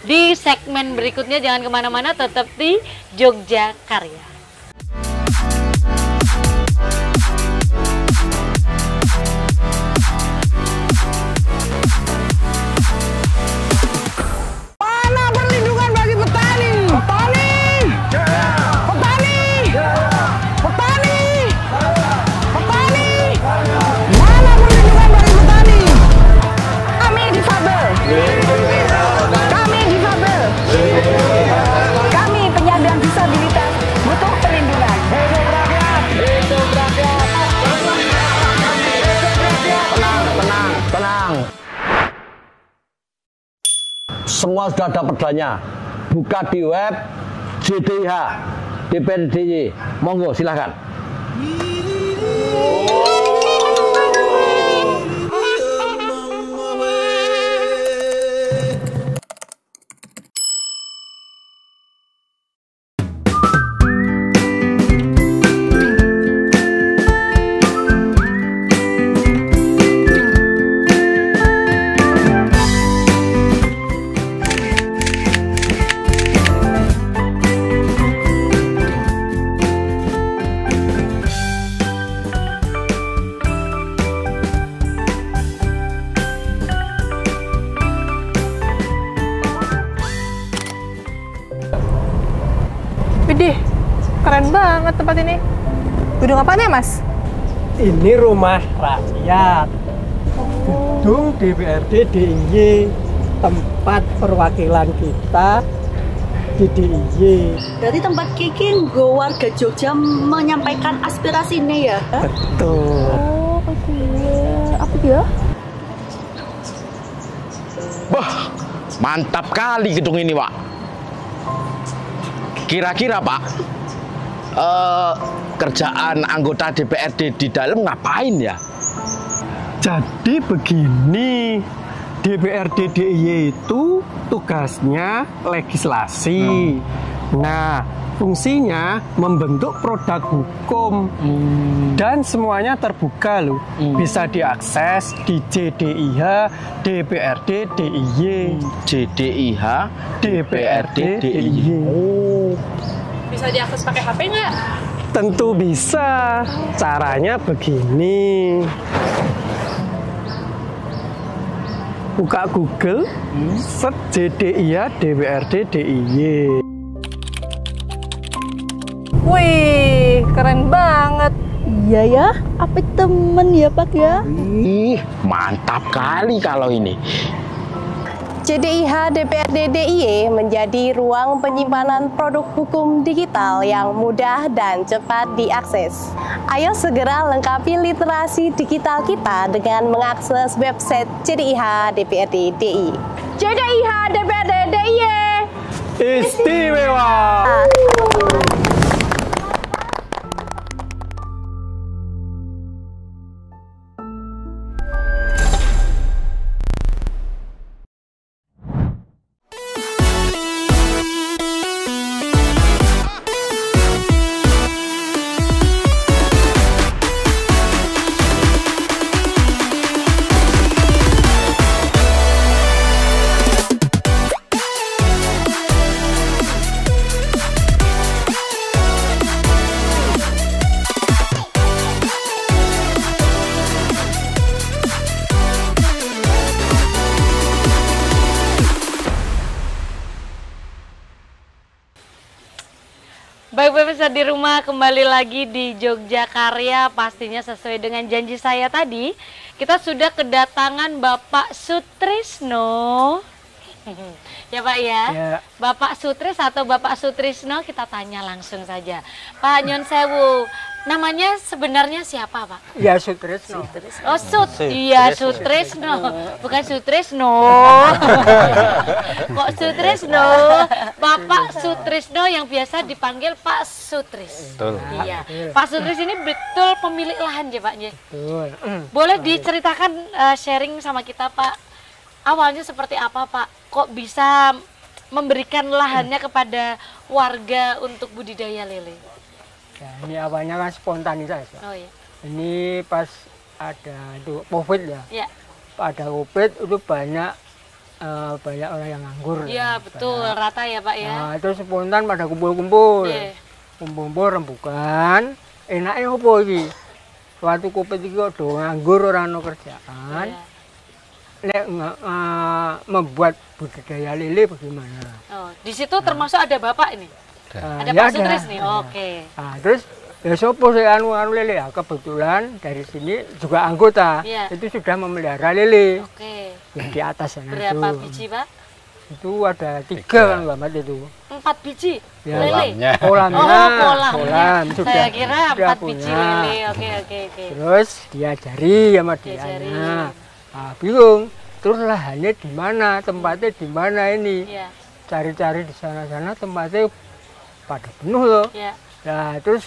di segmen berikutnya. Jangan kemana-mana, tetap di Jogja Karya. Semua sudah ada perdanya, buka di web JDIH DPRD. Monggo silahkan. Widih, keren banget tempat ini. Gedung apaan ya, Mas? Ini rumah rakyat. Gedung DPRD DIY, tempat perwakilan kita DPRD DIY. Dari tempat Kiki nggo warga Jogja menyampaikan aspirasinya ya? Betul. Oh, iya. Apa dia? Wah, mantap kali gedung ini, Pak. Kira-kira, Pak, kerjaan anggota DPRD di dalam ngapain ya? Jadi begini, DPRD DIY itu tugasnya legislasi. Nah, fungsinya membentuk produk hukum. Dan semuanya terbuka loh. Bisa diakses di JDIH DPRD DIY. JDIH DPRD DIY. Oh. Bisa diakses pakai HP nggak? Tentu bisa. Caranya begini. Buka Google, search JDIH DPRD DIY. Wih, keren banget. Iya ya, apa temen ya Pak ya? Ih, mantap kali kalau ini. JDIH DPRD DIY menjadi ruang penyimpanan produk hukum digital yang mudah dan cepat diakses. Ayo segera lengkapi literasi digital kita dengan mengakses website JDIH DPRD DIY. JDIH DPRD DIY. Istimewa. Baik pemirsa di rumah, kembali lagi di Jogja Karya. Pastinya sesuai dengan janji saya tadi, kita sudah kedatangan Bapak Sutrisno. Ya Pak ya? Ya. Bapak Sutris atau Bapak Sutrisno, kita tanya langsung saja. Pak Nyon Sewu, namanya sebenarnya siapa Pak? Ya, Sutrisno. Oh iya Sutrisno, bukan Sutrisno. Kok Sutrisno? Bapak Sutrisno yang biasa dipanggil Pak Sutris. Betul. Iya. Pak Sutris ini betul pemilik lahan ya Pak? Betul. Boleh diceritakan sharing sama kita Pak? Awalnya seperti apa Pak? Kok bisa memberikan lahannya kepada warga untuk budidaya lele? Ya, ini awalnya kan spontanitas. Oh iya. Ini pas ada itu COVID ya. Iya. Pada COVID itu banyak orang yang nganggur. Iya betul, banyak. rata ya Pak ya. Nah, itu spontan pada kumpul-kumpul. Iya. Kumpul-kumpul rembukan. Enaknya apa iki? Waktu COVID iki kok do nganggur ora ono kerjaan. Iya. Nek membuat budidaya lele bagaimana? Oh, di situ termasuk ada Bapak ini. Ada Ya Pak Sutris nih. Oke. Nah, terus ya sopo saya anu lele ya, kebetulan dari sini juga anggota. Iya. Itu sudah memelihara lele. Oke. Yang di atas sana Berapa itu. biji Pak? Itu ada 3 kan Bapak itu. 4 biji Ya, lele. kolamnya. Oh, Kolam sudah. Saya kira sudah 4 biji punya. lele. Oke. Terus diajari sama Diajari. dianya. Nah, bingung. Terus lahannya di mana? Tempatnya di mana ini? Iya. Cari-cari di sana-sana tempatnya pada penuh loh. Iya. Nah, terus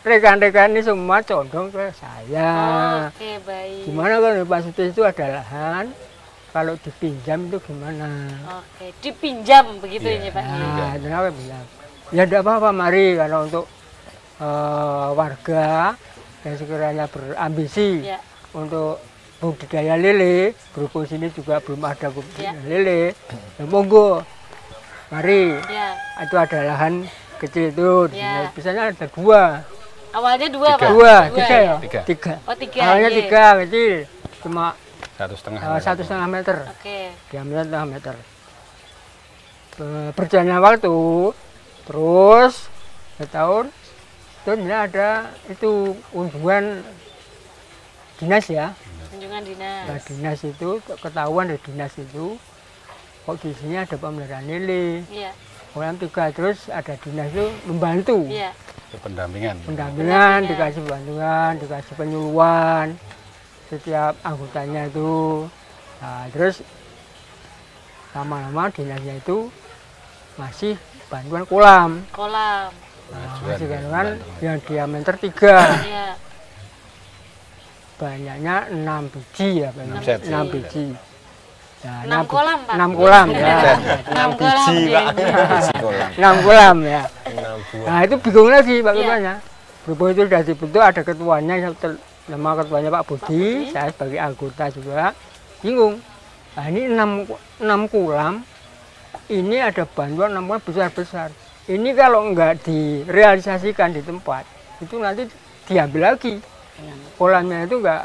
rekan-rekan ini semua condong ke saya. Oke, baik. Gimana kalau Pak Sutris itu ada lahan, kalau dipinjam itu gimana? Oke, dipinjam begitu ya Pak? Nah, kenapa bilang? Ya tidak apa-apa, mari kalau untuk warga yang sekiranya berambisi Iya. untuk budidaya lele, berhubung sini juga belum ada budidaya lele, ya monggo, mari. Iya. Itu ada lahan kecil itu, Ya. biasanya ada 2. Awalnya 2 Pak? 3 ya? Tiga. 3. Oh 3. Awalnya iya. 3 kecil, cuma 1,5 meter. Oke. Diameter 1,5 meter. Berjalannya waktu, terus setahun, terus ini ada itu kunjungan dinas ya. Kunjungan dinas. Nah, dinas itu ketahuan dari dinas itu kok di sini ada pemeliharaan lele. Iya. kolam 3 terus ada dinas itu membantu. Iya. Pendampingan. Pendampingan, dikasih bantuan, dikasih penyuluhan setiap anggotanya itu. Nah, terus lama-lama dinasnya itu masih bantuan kolam. Kolam. Nah, masih bantuan yang diameter 3. Iya. Banyaknya 6 biji ya, 6 biji. Nah, 6 kolam, Pak. 6 kolam ya. 6 biji, Pak. 6 kolam ya. Nah, itu bingung lagi Pak Ketuanya. Berhubung itu sudah dibentuk, ada ketuanya, nama ketuanya Pak Budi, saya sebagai anggota juga bingung. Nah, ini 6 kolam, ini ada bantuan 6 kolam besar-besar. Ini kalau nggak direalisasikan di tempat, itu nanti diambil lagi. Kolamnya itu nggak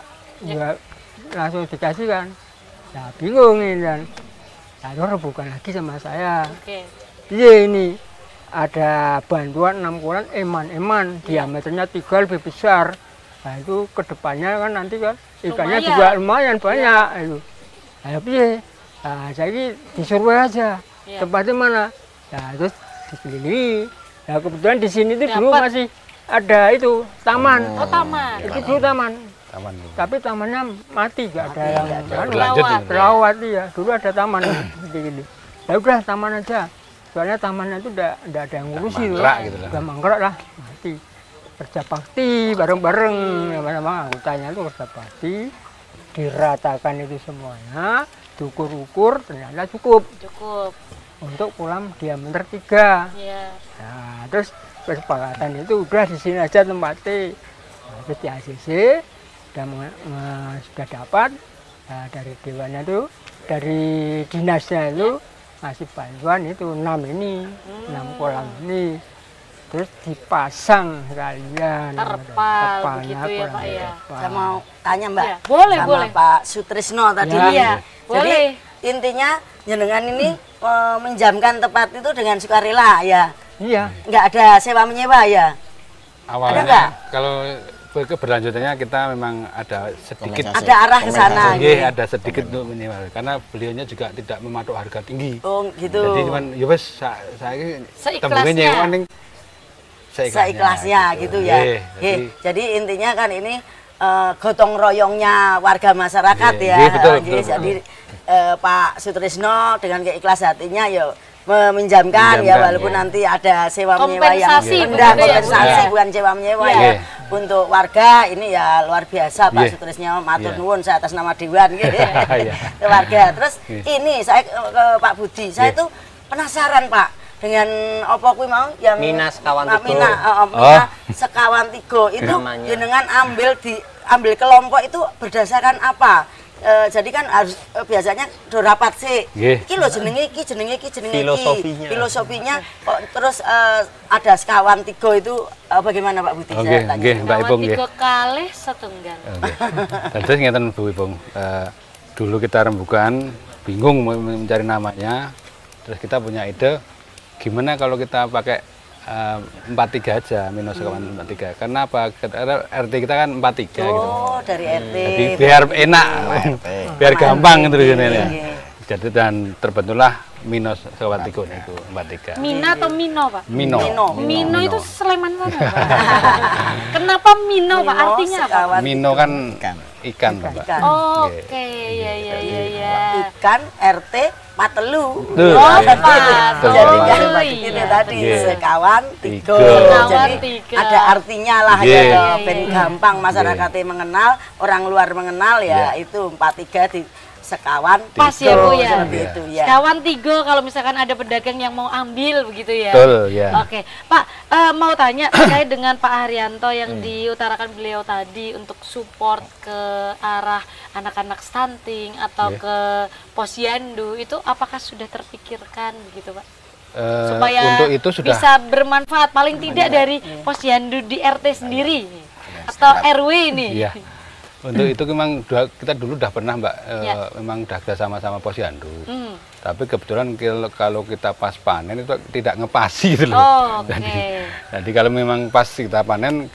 langsung dikasihkan. Nah, bingung ini dan lalu rebukan lagi sama saya. Iya, ini ada bantuan 6 kolam eman-eman, diameternya 3 lebih besar. Nah, itu kedepannya kan nanti kan ikannya juga lumayan banyak itu. Nah, piye? Nah, saya ini disuruh aja. Tempatnya mana? Nah, terus dikelilingi. Nah, kebetulan di sini tuh dulu masih ada itu taman. Oh, taman. Itu dulu taman. Tapi tamannya mati, gak ada yang terawat ya. Dulu ada taman gini. Ya udah taman aja. Soalnya tamannya itu udah ada yang ngurusi tuh. Udah mangkrak lah, mati. Kerja bakti bareng-bareng sama anggotanya itu kerja bakti, diratakan itu semuanya, diukur-ukur ternyata cukup. Untuk kolam diameter 3. Nah, terus kesepakatan itu udah di sini aja tempatnya. Nah, terus di ACC sudah dapat dari dewannya itu, dari dinasnya itu ngasih bantuan itu 6 ini, 6 kolam ini. Terus dipasang sekalian terpal begitu ya Pak ya. Saya mau tanya Mbak, boleh, sama boleh. Pak Sutrisno tadi. Iya, Jadi intinya jenengan ini menjamkan tempat itu dengan sukarela ya. Iya. Nggak ada sewa menyewa ya. Awalnya ada nggak? Kalau keberlanjutannya kita memang ada sedikit. Ada arah ke sana. Iya, ada sedikit untuk menyewa. Karena beliaunya juga tidak mematok harga tinggi. Oh gitu. Jadi cuman ya wes saya tembungnya nyewa ning seikhlasnya gitu ya. Jadi intinya kan ini gotong royongnya warga masyarakat ya. Betul. Jadi Pak Sutrisno dengan keikhlasan hatinya ya meminjamkan ya, walaupun nanti ada sewa menyewa yang kompensasi bukan sewa menyewa ya. Untuk warga ini ya luar biasa Pak Sutrisno, matur nuwun saya atas nama Dewan ke warga. Terus ini saya ke Pak Budi, saya tuh penasaran Pak dengan apa kuwi mau yang Mina Sekawan Tigo. Mina Sekawan Tigo itu jenengan ambil kelompok itu berdasarkan apa? Jadi kan harus biasanya do rapat sih. Iki lho jenenge iki. Filosofinya terus ada Sekawan Tigo itu bagaimana Pak Budi? Nggih, Mbak Ipung nggih. Tigo kalih setunggal. Terus ngeten Bu Ipung. Dulu kita rembukan, bingung mencari namanya. Terus kita punya ide gimana kalau kita pakai 43 aja, minus Sekawan 43. Karena apa? RT kita kan 43 gitu. Oh, dari RT. Jadi biar enak, biar gampang gitu ya. Jadi dan terbentuklah minus Sekawan Tigo itu 43. Mina atau Mino, Pak? Mino itu Sleman mana, Pak? Kenapa Mino, Pak? Artinya apa? Mino kan ikan, Pak. Oke, ya. Ikan RT Patelu. Jadi ini tadi Sekawan Tigo. Jadi Tiga. ada artinya lah ya, ben gampang masyarakatnya mengenal, orang luar mengenal ya itu 43 di Sekawan Tigo. Pas ya Bu ya. Seperti itu ya. Sekawan Tigo kalau misalkan ada pedagang yang mau ambil begitu ya. Betul ya. Oke, Pak mau tanya terkait dengan Pak Haryanto yang diutarakan beliau tadi untuk support ke arah anak-anak stunting atau ke posyandu itu apakah sudah terpikirkan begitu Pak? Supaya untuk itu sudah bisa bermanfaat paling tidak dari posyandu di RT sendiri atau RW ini. Iya. Untuk itu memang kita dulu udah pernah Mbak, memang udah sama-sama posyandu. Tapi kebetulan kalau kita pas panen itu tidak ngepasi gitu loh. Jadi kalau memang pas kita panen,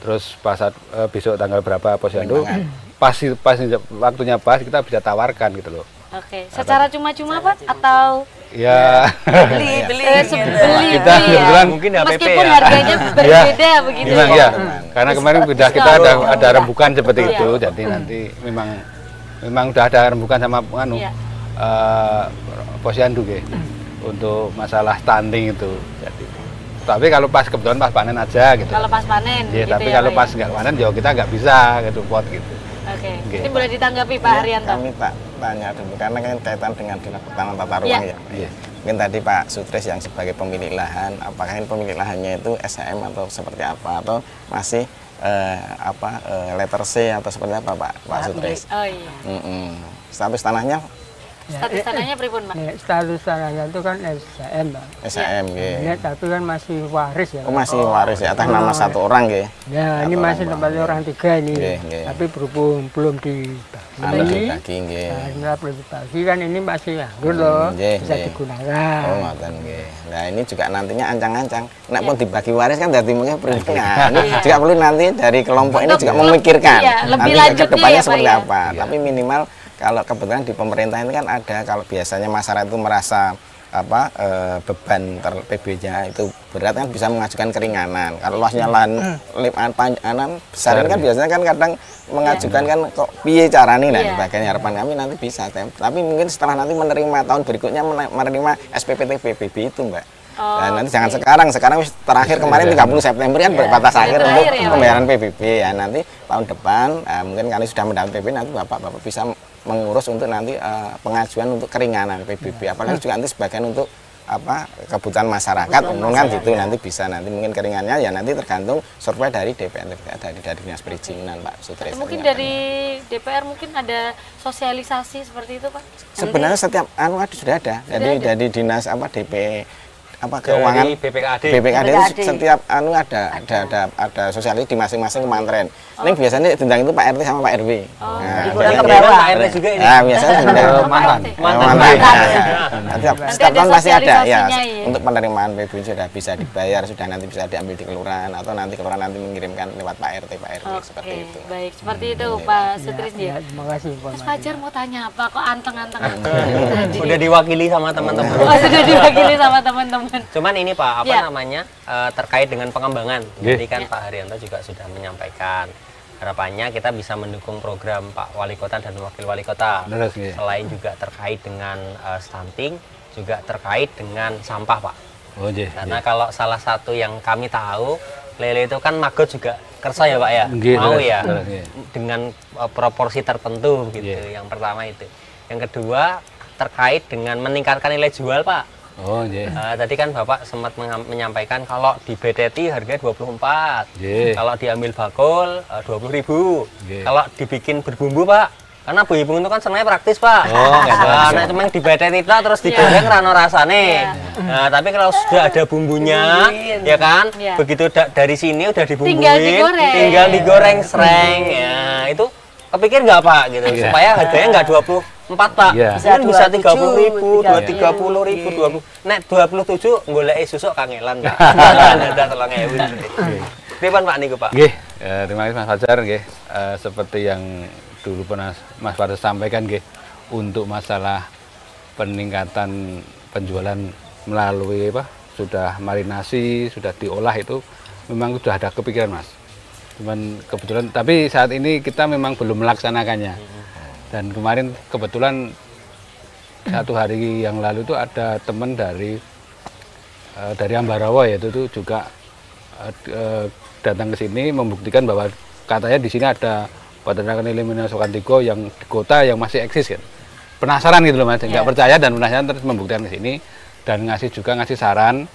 terus pas besok tanggal berapa posyandu, pas waktunya pas kita bisa tawarkan gitu loh. Secara cuma-cuma Pak atau Ya. Beli Kita kebetulan mungkin HPP meskipun ya. harganya berbeda begitu Memang ya. ya. Karena kemarin sudah kita ada rembukan seperti itu, jadi nanti memang udah ada rembukan sama posyandu untuk masalah stunting itu. Jadi, tapi kalau pas kebetulan pas panen aja gitu. Kalau pas panen. Ya, gitu tapi ya, kalau Pak, pas nggak panen, ya kita nggak bisa gitu pot gitu. Oke. Ini boleh ditanggapi Pak Haryanto. Kami Pak tanya dulu karena kan kaitan dengan Dinas Pertanahan Tata Ruang ya. Mungkin tadi Pak Sutris yang sebagai pemilik lahan, apakah ini pemilik lahannya itu SHM atau seperti apa atau masih letter C atau seperti apa Pak Sutris? Oh iya. Status tanahnya? Status tanahnya pripun, Pak? Status tanahnya itu kan SHM, Pak. SHM, tapi kan masih waris ya. Oh, masih waris ya, atas nama satu orang, nggih. Ya, ini masih tempatnya orang 3 ini. Tapi berhubung belum dibagi, nah, belum dibagi kan ini masih nganggur loh, bisa digunakan. Oh, ngoten nggih. Nah, ini juga nantinya ancang-ancang. Nek pun dibagi waris kan dadi mungkin perhitungan. Ini juga perlu nanti dari kelompok ini juga memikirkan lebih nanti ke depannya ya, seperti Pak, apa. Tapi minimal kalau kebetulan di pemerintah ini kan ada, kalau biasanya masyarakat itu merasa beban PB-nya itu berat kan bisa mengajukan keringanan. Kalau luasnya lahan besar ini kan biasanya kan kadang mengajukan kan kok piye carane nah bagian harapan kami nanti bisa. Tapi mungkin setelah nanti menerima tahun berikutnya menerima SPPT PBB itu, Mbak. Dan nanti jangan sekarang terakhir kemarin 30 September kan batas akhir untuk pembayaran PBB ya. Nanti tahun depan mungkin kali sudah mendapat PBB nanti Bapak bisa mengurus untuk nanti pengajuan untuk keringanan PBB. Apalagi juga nanti sebagian untuk kebutuhan masyarakat umum kan gitu nanti bisa mungkin keringannya ya nanti tergantung survei dari DPR dari Dinas Perizinan Pak Sutris. Mungkin dari DPR mungkin ada sosialisasi seperti itu Pak? Sebenarnya setiap sudah ada. Jadi dari dinas keuangan BPKD itu setiap ada sosialis di masing-masing kementerian. Ini biasanya tentang itu Pak RT sama Pak RW. Pak RT juga ini. Nah, biasanya mantan. Setiap tahun pasti ada ya. Untuk penerimaan PBB sudah bisa dibayar, sudah nanti bisa diambil di kelurahan atau nanti kelurahan nanti mengirimkan lewat Pak RT Pak RW seperti itu. Baik, seperti itu Pak Sutris dia. Terima kasih. Mas Fajar mau tanya apa kok anteng-anteng? Sudah diwakili sama teman-teman. Sudah diwakili sama teman-teman. Cuman ini Pak, terkait dengan pengembangan. Jadi kan Pak Haryanto juga sudah menyampaikan harapannya kita bisa mendukung program Pak Wali Kota dan Wakil Wali Kota. Selain juga terkait dengan stunting, juga terkait dengan sampah Pak. Karena kalau salah satu yang kami tahu, lele itu kan magot juga kersa ya Pak ya, mau ya dengan proporsi tertentu gitu. Yang pertama itu. Yang kedua terkait dengan meningkatkan nilai jual Pak. Tadi kan Bapak sempat menyampaikan kalau di BTT harganya 24, kalau diambil bakul 20.000, kalau dibikin berbumbu Pak, karena Bu Ibung itu kan sebenarnya praktis Pak. Nah cuma di BTT itu terus digoreng rano rasane. Nah tapi kalau sudah ada bumbunya, ya kan, begitu dari sini udah dibumbuin, tinggal digoreng sereng, ya itu kepikir nggak Pak gitu, supaya harganya nggak 24 Pak, bisa 30.000, 30.000, 20. Nek 27 golek susuk kangelan Pak. Ada 3.000. Pripun Pak niku Pak? Nggih, terima kasih Mas Fajar nggih. Seperti yang dulu pernah Mas Fajar sampaikan nggih, untuk masalah peningkatan penjualan melalui sudah marinasi, sudah diolah itu memang sudah ada kepikiran Mas. Cuman kebetulan, tapi saat ini kita memang belum melaksanakannya. Dan kemarin kebetulan 1 hari yang lalu itu ada teman dari Ambarawa yaitu itu juga datang ke sini membuktikan bahwa katanya di sini ada peternakan Eliminasi Sokantigo yang di kota yang masih eksis kan. Penasaran gitu loh Mas, nggak percaya dan penasaran terus membuktikan ke sini dan ngasih saran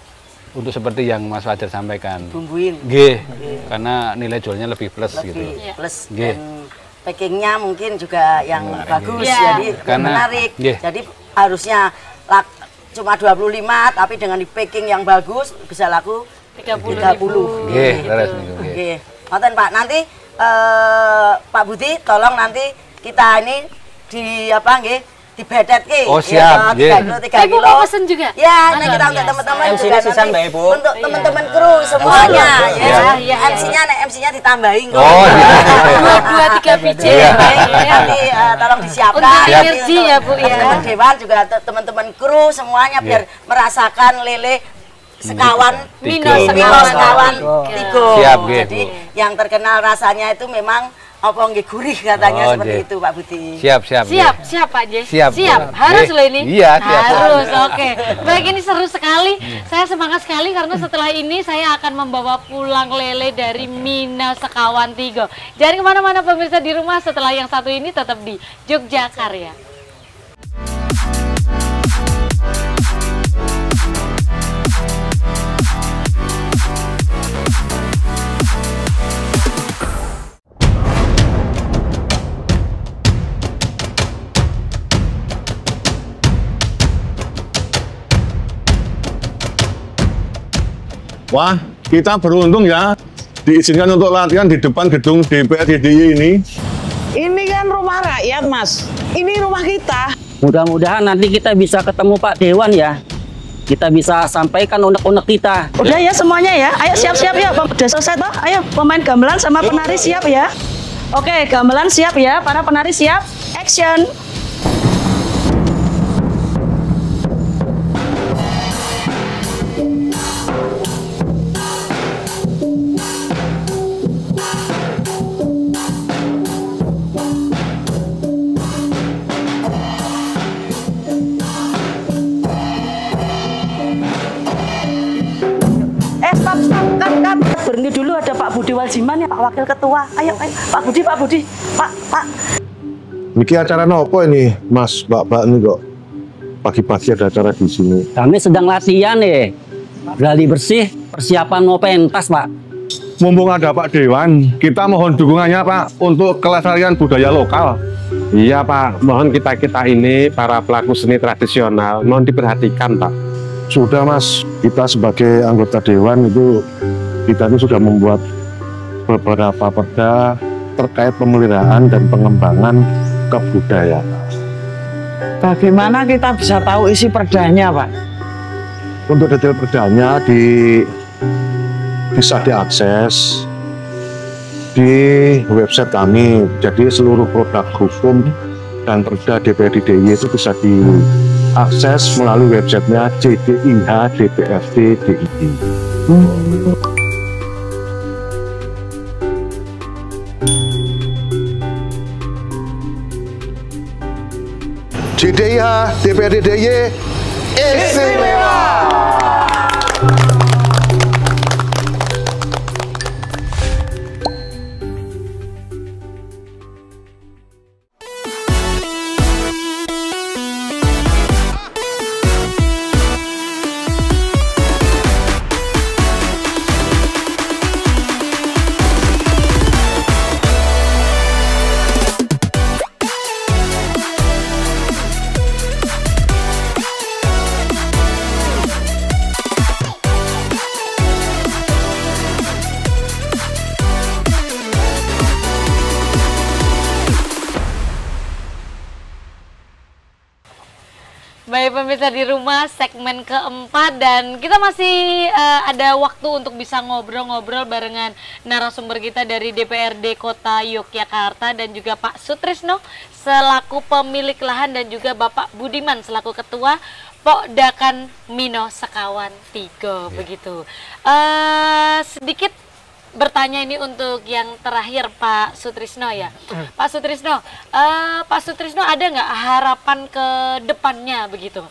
untuk seperti yang Mas Fajar sampaikan. Bumbuin. Karena nilai jualnya lebih plus gitu. Plus dan packingnya mungkin juga yang bagus, jadi menarik. Jadi harusnya cuma 25, tapi dengan di packing yang bagus bisa laku 30. Ngoten Pak, nanti Pak Budi tolong nanti kita ini di dibedet ki. Oh siap, ya, 3 kilo. Ibu mau pesen juga? Ya, nah kita untuk teman-teman juga nanti untuk teman-teman kru semuanya. MC-nya ditambahin kok. Oh, 2, 3 biji. Nanti tolong disiapkan. Untuk energi ya Bu ya. Teman-teman Dewan juga teman-teman kru semuanya biar merasakan lele sekawan Mino sekawan tigo. Jadi yang terkenal rasanya itu memang apa nggih gurih katanya seperti itu Pak Budi. Siap Pak J. Siap. Harus loh ini. Iya, siap. Harus. Oke. Baik, ini seru sekali. Saya semangat sekali karena setelah ini saya akan membawa pulang lele dari Mino Sekawan Tigo. Jangan kemana-mana pemirsa di rumah, setelah yang satu ini tetap di Jogja Karya. Wah, kita beruntung ya diizinkan untuk latihan di depan gedung DPRD DIY ini. Ini kan rumah rakyat, Mas. Ini rumah kita. Mudah-mudahan nanti kita bisa ketemu Pak Dewan ya. Kita bisa sampaikan unek-unek kita. Udah ya semuanya ya. Ayo siap-siap ya. Udah selesai toh? Ayo pemain gamelan sama penari siap ya. Oke, gamelan siap ya. Para penari siap. Action. Berhenti dulu, ada Pak Budi Waljiman ya, Pak Wakil Ketua. Ayo, Pak Budi, Pak. Niki acara nopo ini, Mas, Mbak ini kok pagi-pagi ada acara di sini. Kami sedang latihan ya, gali bersih, persiapan mau pentas Pak. Mumpung ada Pak Dewan, kita mohon dukungannya Pak untuk kelestarian budaya lokal. Iya Pak, mohon kita ini para pelaku seni tradisional mohon diperhatikan Pak. Sudah Mas, kita sebagai anggota Dewan itu kita ini sudah membuat beberapa perda terkait pemeliharaan dan pengembangan kebudayaan. Bagaimana kita bisa tahu isi perdanya, Pak? Untuk detail perdanya bisa diakses di website kami. Jadi seluruh produk hukum dan perda DPRD DIY itu bisa diakses melalui websitenya JDIH DPRD DIY. JDIH DPRD DIY istimewa. Baik pemirsa di rumah, segmen keempat dan kita masih ada waktu untuk bisa ngobrol-ngobrol barengan narasumber kita dari DPRD Kota Yogyakarta dan juga Pak Sutrisno selaku pemilik lahan dan juga Bapak Budiman selaku Ketua Pokdakan Mino Sekawan Tigo begitu. Sedikit bertanya ini untuk yang terakhir Pak Sutrisno ya. Pak Sutrisno ada nggak harapan ke depannya begitu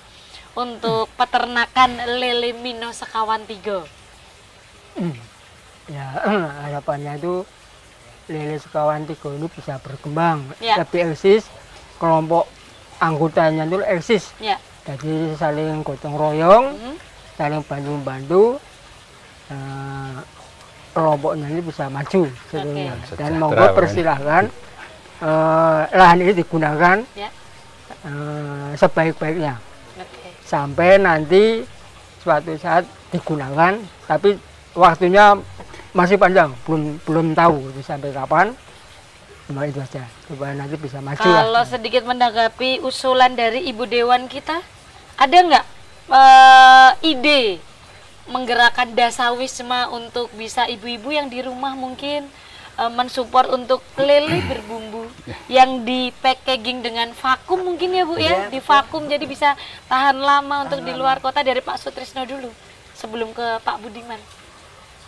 untuk peternakan lele Mino Sekawan Tigo? Ya harapannya itu lele Sekawan Tigo ini bisa berkembang lebih eksis, kelompok anggotanya itu eksis. Jadi saling gotong royong, saling bantu-bantu. Kelompoknya ini bisa maju seluruhnya. Dan monggo persilahkan lahan ini digunakan sebaik-baiknya sampai nanti suatu saat digunakan, tapi waktunya masih panjang, belum tahu sampai kapan. Cuma itu aja, supaya nanti bisa maju. Kalau sedikit menanggapi usulan dari Ibu Dewan kita, ada nggak ide menggerakkan dasawisma untuk bisa ibu-ibu yang di rumah mungkin mensupport untuk lele berbumbu yang di packaging dengan vakum mungkin ya Bu ya, di vakum jadi bisa tahan lama untuk di luar kota. Dari Pak Sutrisno dulu sebelum ke Pak Budiman.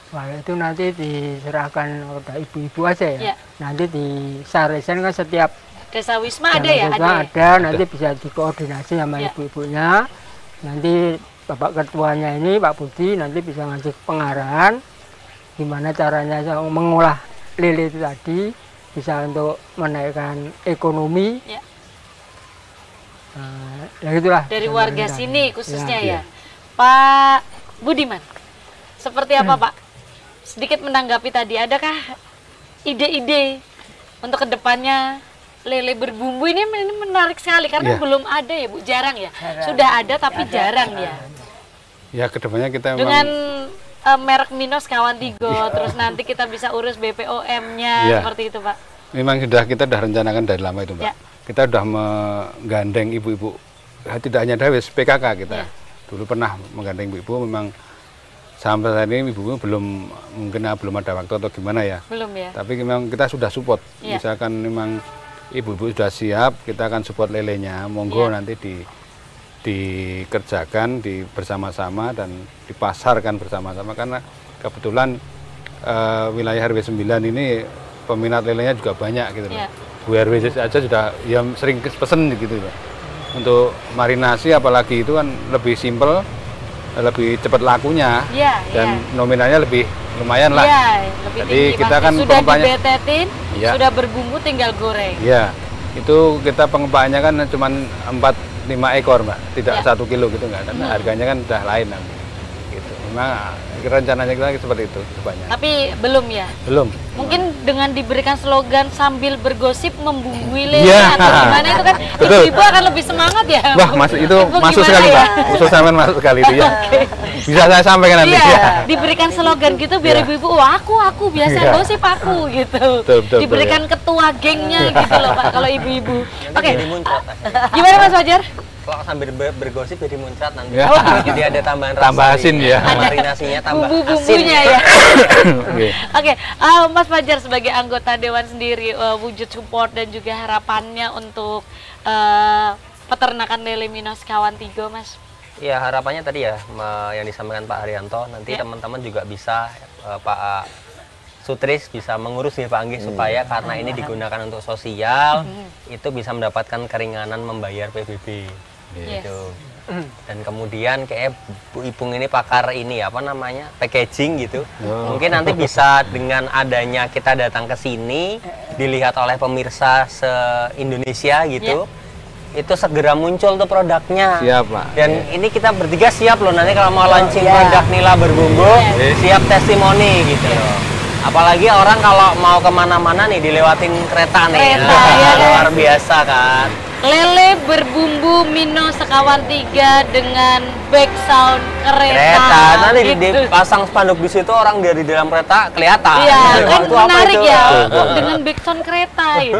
Wah, itu nanti diserahkan kepada ibu-ibu aja ya. Nanti di Saresen kan setiap dasawisma ada ya? Ada, nanti bisa dikoordinasi sama ibu-ibunya. Nanti Bapak Ketuanya ini, Pak Budi, nanti bisa ngasih pengarahan gimana caranya mengolah lele itu tadi, bisa untuk menaikkan ekonomi. Ya gitulah. Dari warga sini khususnya ya. Pak Budiman, seperti apa Pak? Sedikit menanggapi tadi, adakah ide-ide untuk kedepannya lele berbumbu ini menarik sekali karena belum ada ya Bu, jarang ya. Sudah ada tapi jarang ya. Ya kedepannya kita dengan merek Minos Kawan Tigo, terus nanti kita bisa urus BPOM-nya seperti itu Pak. Memang kita sudah rencanakan dari lama itu Pak. Kita sudah menggandeng ibu-ibu, tidak hanya Dawes, PKK kita. Dulu pernah menggandeng ibu-ibu, memang sampai saat ini ibu-ibu mungkin belum ada waktu atau gimana ya. Belum ya. Tapi memang kita sudah support. Misalkan memang ibu-ibu sudah siap, kita akan support lelenya. Monggo nanti dikerjakan bersama-sama dan dipasarkan bersama-sama, karena kebetulan wilayah RW 9 ini peminat lelenya juga banyak gitu loh. Bu RW aja sudah sering pesen gitu loh. Untuk marinasi apalagi itu kan lebih simpel, lebih cepat lakunya, dan nominalnya lebih lumayan lah. Lebih jadi tinggi, kita kan sudah dibetetin, sudah berbumbu tinggal goreng. Iya, itu kita pengempaannya kan cuma 4-5 ekor Mbak, tidak 1 kilo gitu nggak, karena harganya kan udah lain nanti. Gitu. Memang rencananya kita seperti itu banyak. Tapi belum ya? Belum. Mungkin dengan diberikan slogan sambil bergosip membumbui lele atau gimana itu kan ibu-ibu akan lebih semangat ya. Wah, itu masuk sekali Pak. Usul sampean masuk sekali itu ya. Bisa saya sampaikan nanti ya. Diberikan slogan gitu biar ibu-ibu, wah aku biasa gosip aku gitu. Betul, diberikan ketua gengnya gitu loh Pak kalau ibu-ibu. Oke. Gimana Mas Fajar? Kalau sambil bergosip jadi muncrat nanti. Jadi ada tambahan asin ya. Marinasinya tambah bumbu-bumbunya ya. Oke, Mas Fajar sebagai anggota Dewan sendiri, wujud support dan juga harapannya untuk peternakan lele Minos Kawan Tigo, Mas. Ya, harapannya tadi ya yang disampaikan Pak Haryanto, nanti teman-teman juga bisa Pak Sutris bisa mengurus ya Pak Anggi, supaya karena ini digunakan untuk sosial, itu bisa mendapatkan keringanan membayar PBB. Gitu. Dan kemudian kayak Bu Ipung ini pakar ini apa namanya packaging gitu. Mungkin nanti bisa dengan adanya kita datang ke sini dilihat oleh pemirsa se-Indonesia gitu. Itu segera muncul tuh produknya. Siap Pak. Dan ini kita bertiga siap loh nanti kalau mau launching produk Nila berbumbu, siap testimoni gitu loh. Apalagi orang kalau mau kemana-mana nih dilewatin kereta nih, luar biasa kan. Lele berbumbu Minos Sekawan 3 dengan background kereta. Nanti dipasang spanduk di situ, orang dari dalam kereta kelihatan. Iya, kan menarik ya. Dengan background kereta gitu.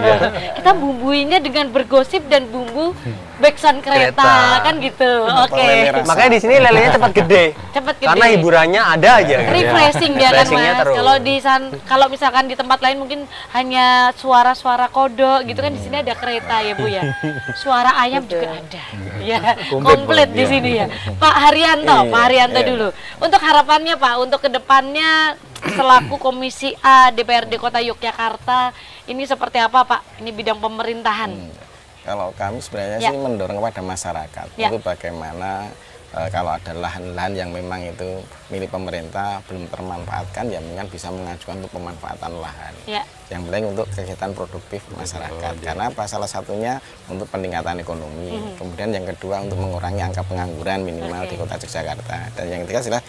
Kita bumbuinya dengan bergosip dan bumbu background kereta kan gitu. Oke. Makanya di sini lelenya cepat gede. Karena hiburannya ada aja. Refreshing ya kan Mas. Kalau misalkan di tempat lain mungkin hanya suara-suara kodok gitu kan, di sini ada kereta ya Bu ya. Suara ayam juga ada. Ya, komplit di sini ya. Pak Haryanto dulu. Untuk harapannya Pak, untuk kedepannya selaku Komisi A DPRD Kota Yogyakarta, ini seperti apa Pak? Ini bidang pemerintahan. Kalau kami sebenarnya sih mendorong kepada masyarakat itu bagaimana kalau ada lahan-lahan yang memang itu milik pemerintah belum termanfaatkan, ya memang bisa mengajukan untuk pemanfaatan lahan. Yang penting untuk kegiatan produktif masyarakat. Karena apa? Salah satunya untuk peningkatan ekonomi. Kemudian yang kedua untuk mengurangi angka pengangguran minimal di Kota Yogyakarta. Dan yang ketiga adalah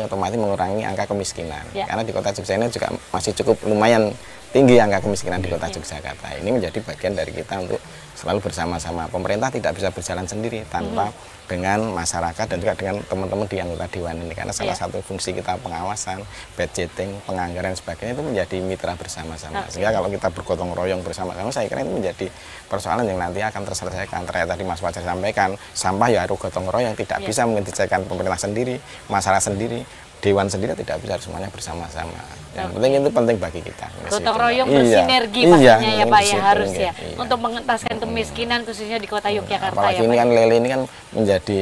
otomatis mengurangi angka kemiskinan. Karena di Kota Yogyakarta ini juga masih cukup lumayan tinggi angka kemiskinan di Kota Yogyakarta. Ini menjadi bagian dari kita untuk selalu bersama-sama. Pemerintah tidak bisa berjalan sendiri tanpa dengan masyarakat dan juga dengan teman-teman di anggota dewan ini, karena salah satu fungsi kita pengawasan, budgeting, penganggaran dan sebagainya itu menjadi mitra bersama-sama. Sehingga kalau kita bergotong royong bersama-sama, saya kira itu menjadi persoalan yang nanti akan terselesaikan. Ternyata tadi Mas Fajar sampaikan, sampah ya harus gotong royong, tidak bisa mungkin diselesaikan pemerintah sendiri, masyarakat sendiri, dewan sendiri, tidak bisa, semuanya bersama-sama. Yang penting itu penting bagi kita. Gotong royong bersinergi pastinya ya Pak ya, harus ya, untuk mengentaskan kemiskinan khususnya di Kota Yogyakarta. Apalagi ya, ini Pak. kan lele ini kan menjadi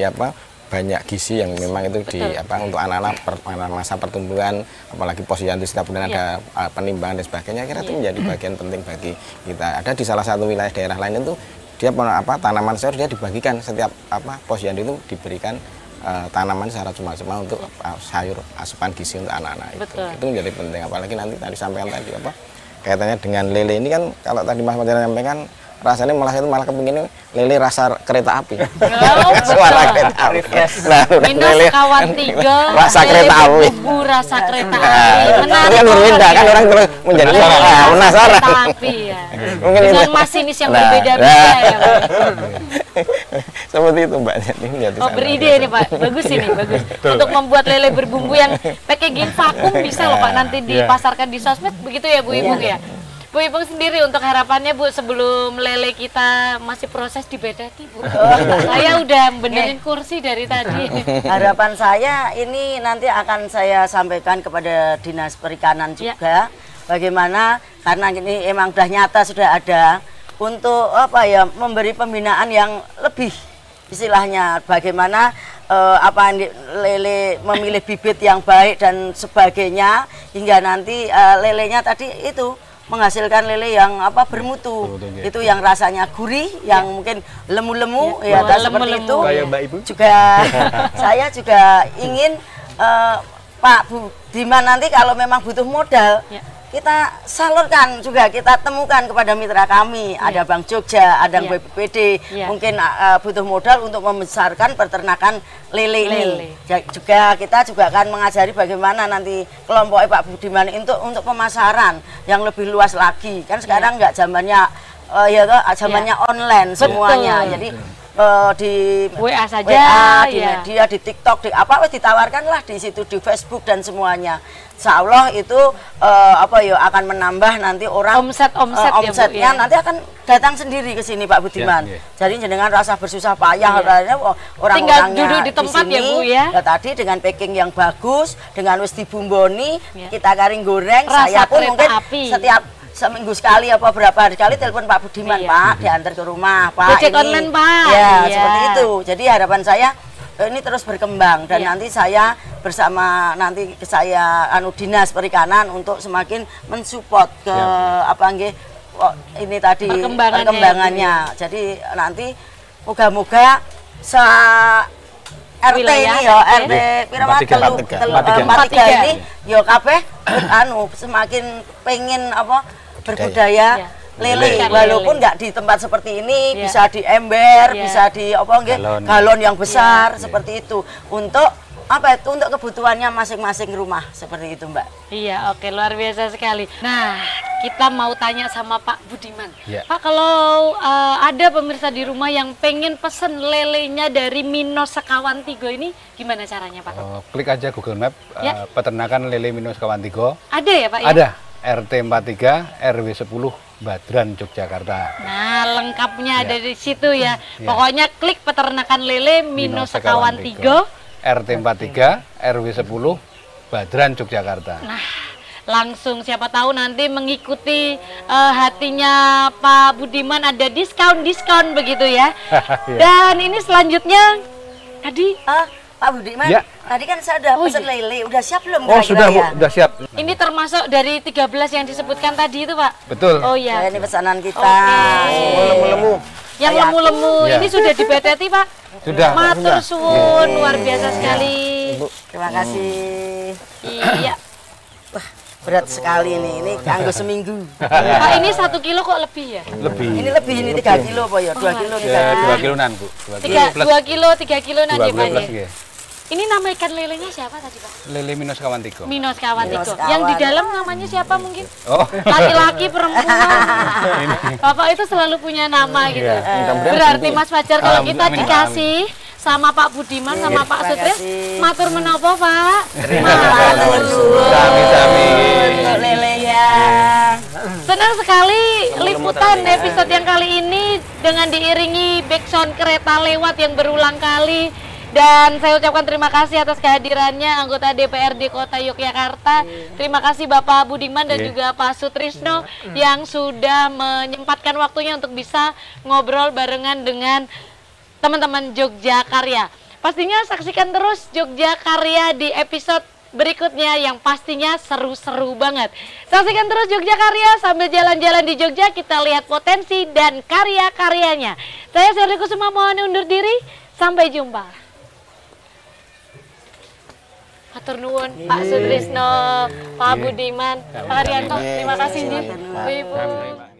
banyak gizi yang memang itu untuk anak-anak masa pertumbuhan, apalagi posyandu setiap bulan ada penimbangan dan sebagainya. Kira itu menjadi bagian penting bagi kita. Ada di salah satu wilayah daerah lain itu dia tanaman sayur dia dibagikan, setiap posyandu itu diberikan tanaman secara cuma-cuma untuk sayur asupan gizi untuk anak-anak itu menjadi penting. Apalagi nanti tadi sampaikan tadi kaitannya dengan lele ini kan, kalau tadi Mas Fajar sampaikan rasanya malah kepingin lele rasa kereta api. Suara kereta api. Nah, minus kawan 3 rasa kereta api. Rasa kereta api. Menarik kan berbeda kan, orang terus menjadi penasaran. Kereta api ya. Dengan masinis yang berbeda-beda ya. Seperti itu Mbak. Beride ini Pak, bagus ini, bagus. Untuk membuat lele berbumbu yang packaging vakum bisa loh Pak, nanti dipasarkan di sosmed, begitu ya Bu Ipung ya. Bu Ipung sendiri untuk harapannya Bu, sebelum lele kita masih proses dibedati Bu. Saya udah benerin kursi dari tadi. Harapan saya ini nanti akan saya sampaikan kepada Dinas Perikanan juga. Bagaimana, karena ini emang udah nyata sudah ada, untuk memberi pembinaan yang lebih, istilahnya bagaimana lele memilih bibit yang baik dan sebagainya, hingga nanti lelenya tadi itu menghasilkan lele yang bermutu, itu yang rasanya gurih, yang mungkin lemu-lemu ya, seperti itu. Juga saya juga ingin Pak Budiman nanti kalau memang butuh modal, kita salurkan juga, kita temukan kepada mitra kami, ada Bank Jogja, ada BPPD, mungkin butuh modal untuk membesarkan peternakan lele ini. Juga kita juga akan mengajari bagaimana nanti kelompok Pak Budiman untuk pemasaran yang lebih luas lagi. Kan sekarang nggak zamannya zamannya online semuanya. Jadi di WA saja, di media, di TikTok, di ditawarkan lah di situ, di Facebook dan semuanya. Insya Allah itu akan menambah nanti orang omsetnya nanti akan datang sendiri ke sini Pak Budiman. Jadi dengan rasa bersusah payah orang-orangnya duduk di tempat di sini, ya Bu ya. Tadi dengan packing yang bagus, dengan wis dibumboni, kita garing goreng. Rasa saya pun mungkin setiap seminggu sekali berapa hari kali telepon Pak Budiman, Pak diantar ke rumah, Pak Ojek online Pak. Seperti itu. Jadi harapan saya ini terus berkembang dan nanti saya bersama saya Dinas Perikanan untuk semakin mensupport ke ini tadi perkembangannya. Jadi nanti moga-moga RT ini ya, RT pirawan 43 ini ya kabeh semakin pengen berbudaya lele, walaupun nggak di tempat seperti ini, bisa di ember, bisa di galon yang besar seperti itu, untuk untuk kebutuhannya masing-masing rumah, seperti itu Mbak. Iya, oke, luar biasa sekali. Nah, kita mau tanya sama Pak Budiman. Pak, kalau ada pemirsa di rumah yang pengen pesen lelenya dari Mino Sekawan Tigo ini, gimana caranya Pak? Klik aja Google Map, peternakan lele Mino Sekawan Tigo. Ada ya Pak? Ada, RT 43 RW 10 Badran, Yogyakarta. Nah, lengkapnya ada di situ ya. Pokoknya klik peternakan lele Mino Sekawan Tigo, RT 43 RW 10 Badran, Yogyakarta. Nah, langsung siapa tahu nanti mengikuti hatinya Pak Budiman, ada diskon begitu ya. Dan ini selanjutnya tadi Pak Budiman, tadi kan saya udah pesen lele, udah siap belum? Sudah Bu, udah siap. Ini termasuk dari 13 yang disebutkan tadi itu Pak? Betul. Oh iya. Ini pesanan kita. Lemu-lemu. Yang lemu-lemu ini sudah dibeteti Pak? Sudah. Matur suwun, luar biasa sekali. Terima kasih. Iya. Wah, berat sekali ini kanggo seminggu. Pak, ini 1 kilo kok lebih ya? Lebih. Ini lebih, ini 3 kilo Pak ya? 2 kilo, 3 kilo. 2 kiloan Bu. 2 kilo, 3 kilo nanti Pak ya? Ini nama ikan lelenya siapa tadi Pak? Lele Minos Kawantiko. Minos Kawantiko. Yang di dalam namanya siapa mungkin? Laki-laki, perempuan. Bapak itu selalu punya nama gitu. Berarti Mas Fajar kalau kita dikasih sama Pak Budiman sama Pak Sutris, matur menapa Pak? Matur Sami-sami. Lele ya. Senang sekali liputan episode yang kali ini dengan diiringi backsound kereta lewat yang berulang kali. Dan saya ucapkan terima kasih atas kehadirannya anggota DPRD Kota Yogyakarta. Terima kasih Bapak Budiman dan juga Pak Sutrisno yang sudah menyempatkan waktunya untuk bisa ngobrol barengan dengan teman-teman Jogja Karya. Pastinya saksikan terus Jogja Karya di episode berikutnya yang pastinya seru-seru banget. Saksikan terus Jogja Karya sambil jalan-jalan di Jogja, kita lihat potensi dan karya-karyanya. Saya Sherly Kusuma mohon undur diri, sampai jumpa. Hatur nuwun Pak Sutrisno, Pak Budiman, Pak Haryanto, terima kasih. Ibu.